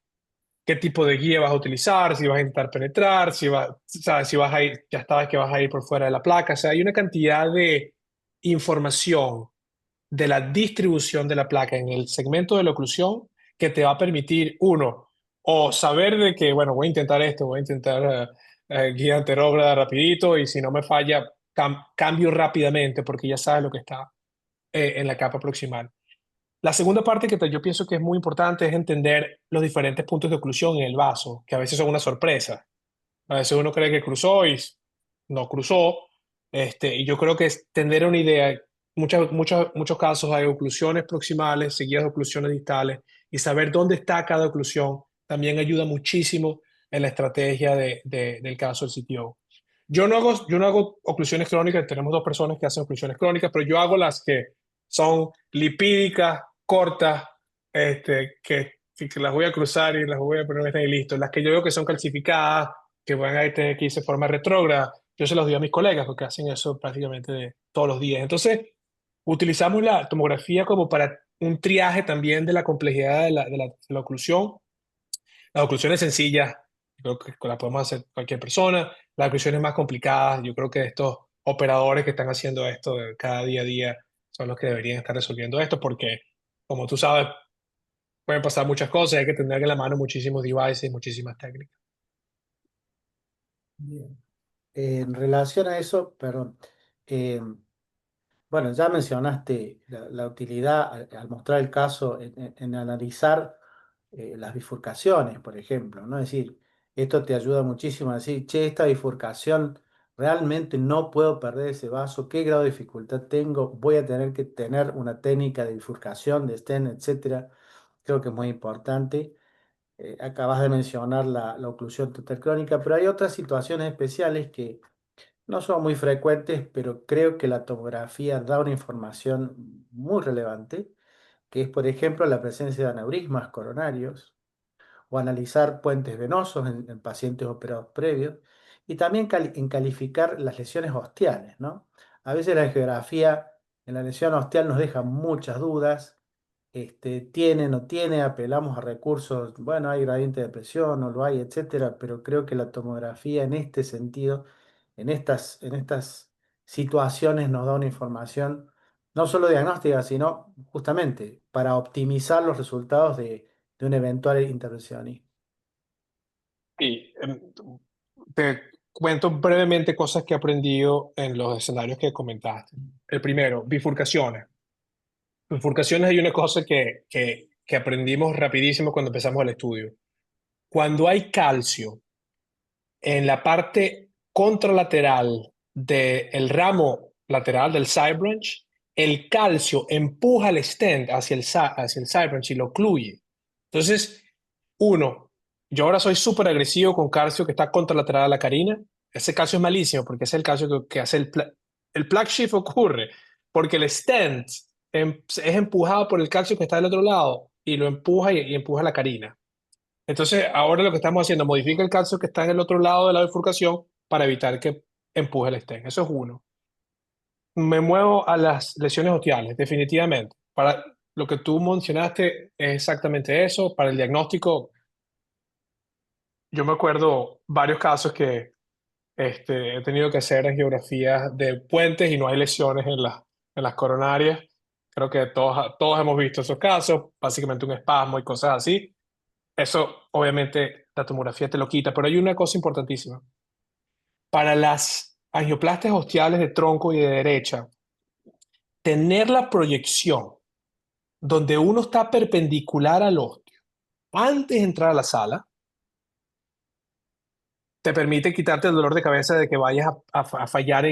qué tipo de guía vas a utilizar, si vas a intentar penetrar, sabes, si vas a ir, ya sabes que vas a ir por fuera de la placa. O sea, hay una cantidad de información de la distribución de la placa en el segmento de la oclusión que te va a permitir, uno, o saber de que, bueno, voy a intentar esto, voy a intentar guía anterógrada rapidito y si no me falla, cambio rápidamente porque ya sabes lo que está en la capa proximal. La segunda parte que yo pienso que es muy importante es entender los diferentes puntos de oclusión en el vaso, que a veces son una sorpresa. A veces uno cree que cruzó y no cruzó. Y yo creo que es tener una idea. Muchos casos hay oclusiones proximales seguidas de oclusiones distales y saber dónde está cada oclusión también ayuda muchísimo en la estrategia del caso del CTO. Yo no hago oclusiones crónicas, tenemos 2 personas que hacen oclusiones crónicas, pero yo hago las que son lipídicas, cortas, que las voy a cruzar y las voy a poner y listo. Las que yo veo que son calcificadas, que van a tener que irse de forma retrógrada, yo se los doy a mis colegas porque hacen eso prácticamente todos los días. Entonces, utilizamos la tomografía como para un triaje también de la complejidad de la oclusión. Las oclusiones sencillas, yo creo que las podemos hacer cualquier persona. Las oclusiones más complicadas, yo creo que estos operadores que están haciendo esto de cada día a día son los que deberían estar resolviendo esto porque, como tú sabes, pueden pasar muchas cosas, hay que tener en la mano muchísimos devices, muchísimas técnicas. Bien. En relación a eso, perdón, eh, bueno, ya mencionaste la utilidad al mostrar el caso en analizar las bifurcaciones, por ejemplo, ¿no? Es decir, esto te ayuda muchísimo a decir, che, esta bifurcación realmente no puedo perder ese vaso, qué grado de dificultad tengo, voy a tener que tener una técnica de bifurcación, de stent, etcétera. Creo que es muy importante. Acabas de mencionar la oclusión total crónica, pero hay otras situaciones especiales que no son muy frecuentes, pero creo que la tomografía da una información muy relevante, que es, por ejemplo, la presencia de aneurismas coronarios o analizar puentes venosos en pacientes operados previos y también en calificar las lesiones ostiales, ¿no? A veces la angiografía en la lesión ostial nos deja muchas dudas. Tiene, no tiene, apelamos a recursos, bueno, hay gradiente de presión, no lo hay, etcétera, pero creo que la tomografía en este sentido, en estas situaciones nos da una información no solo diagnóstica, sino justamente para optimizar los resultados de una eventual intervención. Y te cuento brevemente cosas que he aprendido en los escenarios que comentaste. El primero, bifurcaciones. Bifurcaciones hay una cosa que aprendimos rapidísimo cuando empezamos el estudio. Cuando hay calcio en la parte contralateral del ramo lateral del side branch, el calcio empuja el stent hacia el side branch y lo ocluye. Entonces, uno, yo ahora soy súper agresivo con calcio que está contralateral a la carina. Ese calcio es malísimo porque es el calcio que hace el plaque shift ocurre porque el stent es empujado por el calcio que está del otro lado y lo empuja y empuja la carina. Entonces, ahora lo que estamos haciendo, modifica el calcio que está en el otro lado de la bifurcación para evitar que empuje el stent. Eso es uno. Me muevo a las lesiones ostiales, definitivamente. Para lo que tú mencionaste es exactamente eso. Para el diagnóstico, yo me acuerdo varios casos que he tenido que hacer angiografías de puentes y no hay lesiones en las coronarias. Creo que todos hemos visto esos casos, básicamente un espasmo y cosas así. Eso, obviamente, la tomografía te lo quita, pero hay una cosa importantísima. Para las angioplastias ostiales de tronco y de derecha, tener la proyección donde uno está perpendicular al osteo, antes de entrar a la sala, te permite quitarte el dolor de cabeza de que vayas a fallar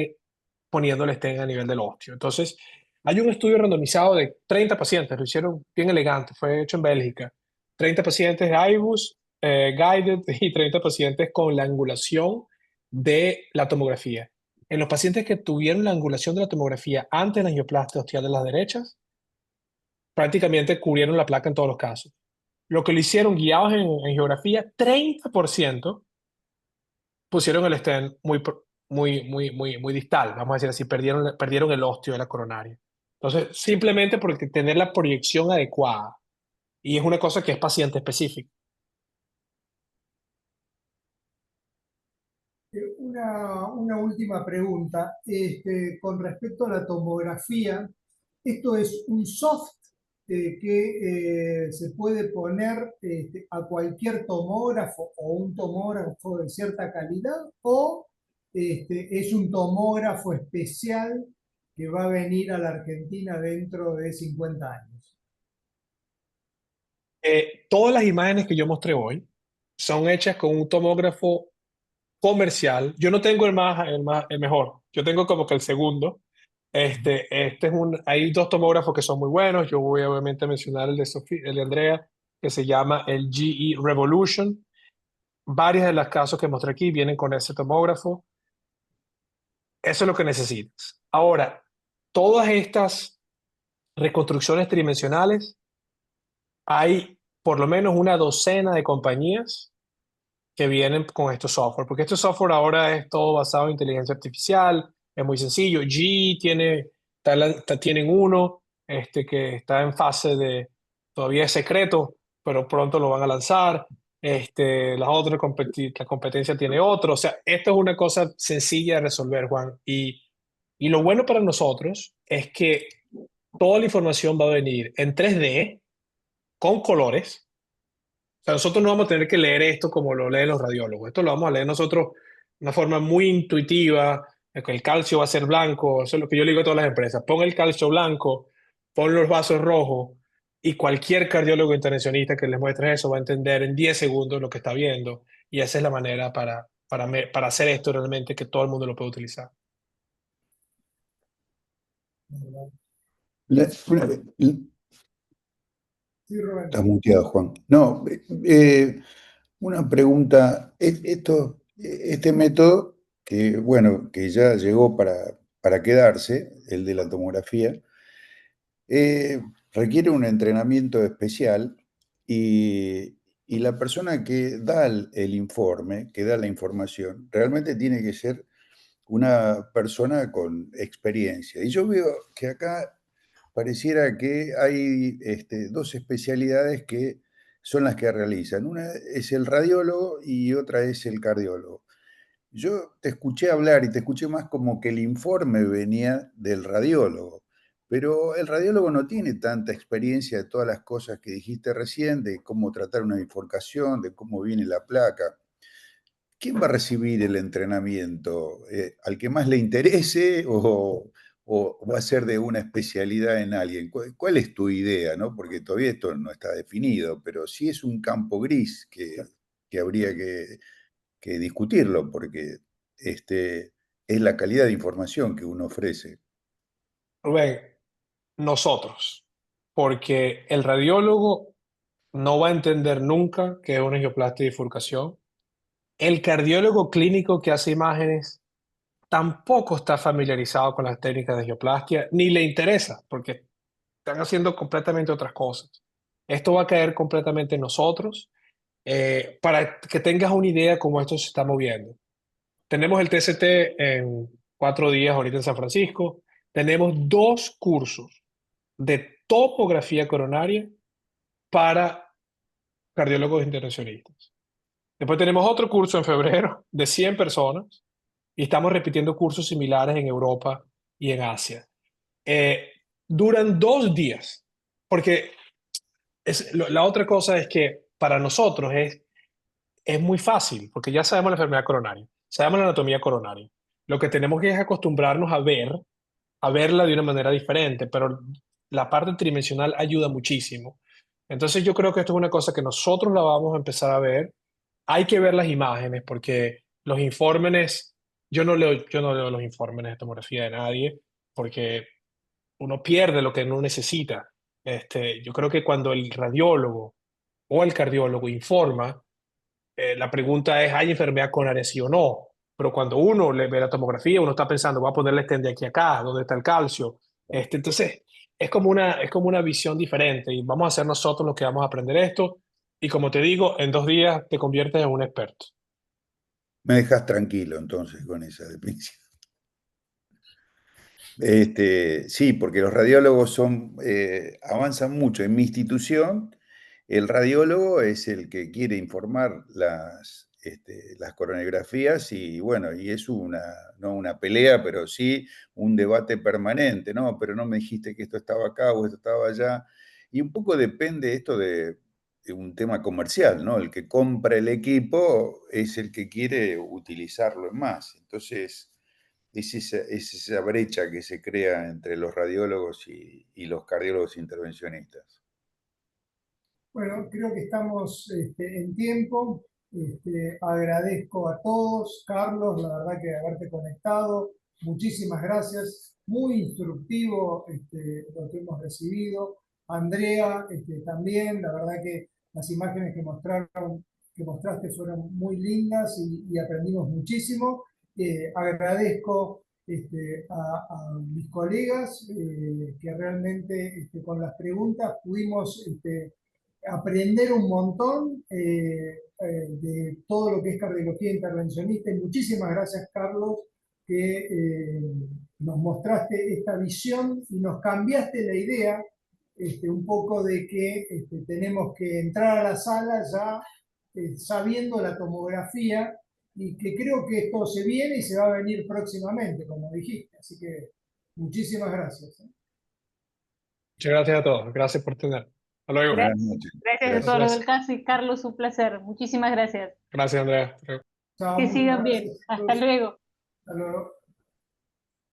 poniendo el stent a nivel del osteo. Entonces, hay un estudio randomizado de 30 pacientes, lo hicieron bien elegante, fue hecho en Bélgica. 30 pacientes de IBUS, guided, y 30 pacientes con la angulación de la tomografía. En los pacientes que tuvieron la angulación de la tomografía antes de la angioplastia ostial de las derechas, prácticamente cubrieron la placa en todos los casos. Lo que lo hicieron guiados en geografía, 30% pusieron el stent muy distal, vamos a decir así, perdieron el osteo de la coronaria. Entonces, simplemente porque tener la proyección adecuada, y es una cosa que es paciente específica. Una última pregunta. Con respecto a la tomografía, ¿esto es un soft que se puede poner a cualquier tomógrafo o un tomógrafo de cierta calidad? ¿O es un tomógrafo especial que va a venir a la Argentina dentro de 50 años? Todas las imágenes que yo mostré hoy son hechas con un tomógrafo comercial. Yo no tengo el mejor, yo tengo como que el segundo. Hay dos tomógrafos que son muy buenos. Yo voy obviamente a mencionar el de Andrea, que se llama el GE Revolution. Varios de los casos que mostré aquí vienen con ese tomógrafo. Eso es lo que necesitas. Ahora, todas estas reconstrucciones tridimensionales, hay por lo menos una docena de compañías que vienen con estos software, porque este software ahora es todo basado en inteligencia artificial, es muy sencillo. G tienen uno que está en fase de, todavía es secreto, pero pronto lo van a lanzar. La competencia tiene otro. O sea, esto es una cosa sencilla de resolver, Juan. Y lo bueno para nosotros es que toda la información va a venir en 3D, con colores. O sea, nosotros no vamos a tener que leer esto como lo leen los radiólogos. Esto lo vamos a leer nosotros de una forma muy intuitiva. El calcio va a ser blanco. Eso es lo que yo le digo a todas las empresas. Pon el calcio blanco, pon los vasos rojos, y cualquier cardiólogo intervencionista que les muestre eso va a entender en 10 segundos lo que está viendo. Y esa es la manera para hacer esto realmente que todo el mundo lo puede utilizar. La- Sí, Rubén. Estás muteado, Juan. No, una pregunta. Este método, que bueno, que ya llegó para quedarse, el de la tomografía, requiere un entrenamiento especial y la persona que da el informe, que da la información, realmente tiene que ser una persona con experiencia. Y yo veo que acá pareciera que hay dos especialidades que son las que realizan. Una es el radiólogo y otra es el cardiólogo. Yo te escuché hablar y te escuché más como que el informe venía del radiólogo, pero el radiólogo no tiene tanta experiencia de todas las cosas que dijiste recién, de cómo tratar una bifurcación, de cómo viene la placa. ¿Quién va a recibir el entrenamiento? ¿Al que más le interese o va a ser de una especialidad en alguien? ¿Cuál es tu idea, no? Porque todavía esto no está definido, pero sí es un campo gris que habría que discutirlo, porque es la calidad de información que uno ofrece. Rubén, nosotros, porque el radiólogo no va a entender nunca qué es una angioplastia y bifurcación. El cardiólogo clínico que hace imágenes tampoco está familiarizado con las técnicas de angioplastia, ni le interesa, porque están haciendo completamente otras cosas. Esto va a caer completamente en nosotros, para que tengas una idea cómo esto se está moviendo. Tenemos el TCT en 4 días ahorita en San Francisco. Tenemos 2 cursos de topografía coronaria para cardiólogos intervencionistas. Después tenemos otro curso en febrero de 100 personas y estamos repitiendo cursos similares en Europa y en Asia. Duran 2 días, porque la otra cosa es que para nosotros es muy fácil, porque ya sabemos la enfermedad coronaria, sabemos la anatomía coronaria. Lo que tenemos que es acostumbrarnos a verla de una manera diferente, pero la parte tridimensional ayuda muchísimo. Entonces yo creo que esto es una cosa que nosotros la vamos a empezar a ver. Hay que ver las imágenes porque los informes, yo no leo los informes de tomografía de nadie porque uno pierde lo que no necesita. Yo creo que cuando el radiólogo o el cardiólogo informa, la pregunta es, ¿hay enfermedad coronaria sí o no? Pero cuando uno le ve la tomografía, uno está pensando, voy a ponerle stent de aquí a acá, ¿dónde está el calcio? Entonces, es como una visión diferente y vamos a ser nosotros los que vamos a aprender esto. Y como te digo, en 2 días te conviertes en un experto. Me dejas tranquilo entonces con esa definición. Sí, porque los radiólogos avanzan mucho. En mi institución, el radiólogo es el que quiere informar las coronografías y bueno, y es no una pelea, pero sí un debate permanente, ¿no? Pero no me dijiste que esto estaba acá o esto estaba allá. Y un poco depende esto de un tema comercial, ¿no? El que compra el equipo es el que quiere utilizarlo en más. Entonces es esa brecha que se crea entre los radiólogos y los cardiólogos intervencionistas. Bueno, creo que estamos en tiempo. Agradezco a todos, Carlos, la verdad que haberte conectado. Muchísimas gracias. Muy instructivo lo que hemos recibido. Andrea, también, la verdad que las imágenes que mostraste fueron muy lindas y aprendimos muchísimo. Agradezco a mis colegas que realmente con las preguntas pudimos aprender un montón de todo lo que es cardiología intervencionista. Y muchísimas gracias, Carlos, que nos mostraste esta visión y nos cambiaste la idea un poco de que tenemos que entrar a la sala ya sabiendo la tomografía y que creo que esto se viene y se va a venir próximamente, como dijiste. Así que muchísimas gracias. Muchas gracias a todos. Gracias por tener. Hasta luego. Buenas noches. Gracias a todos los del caso y Carlos, un placer. Muchísimas gracias. Gracias, Andrea. Chao, Que muchas sigan bien. gracias. Hasta luego. Hasta luego.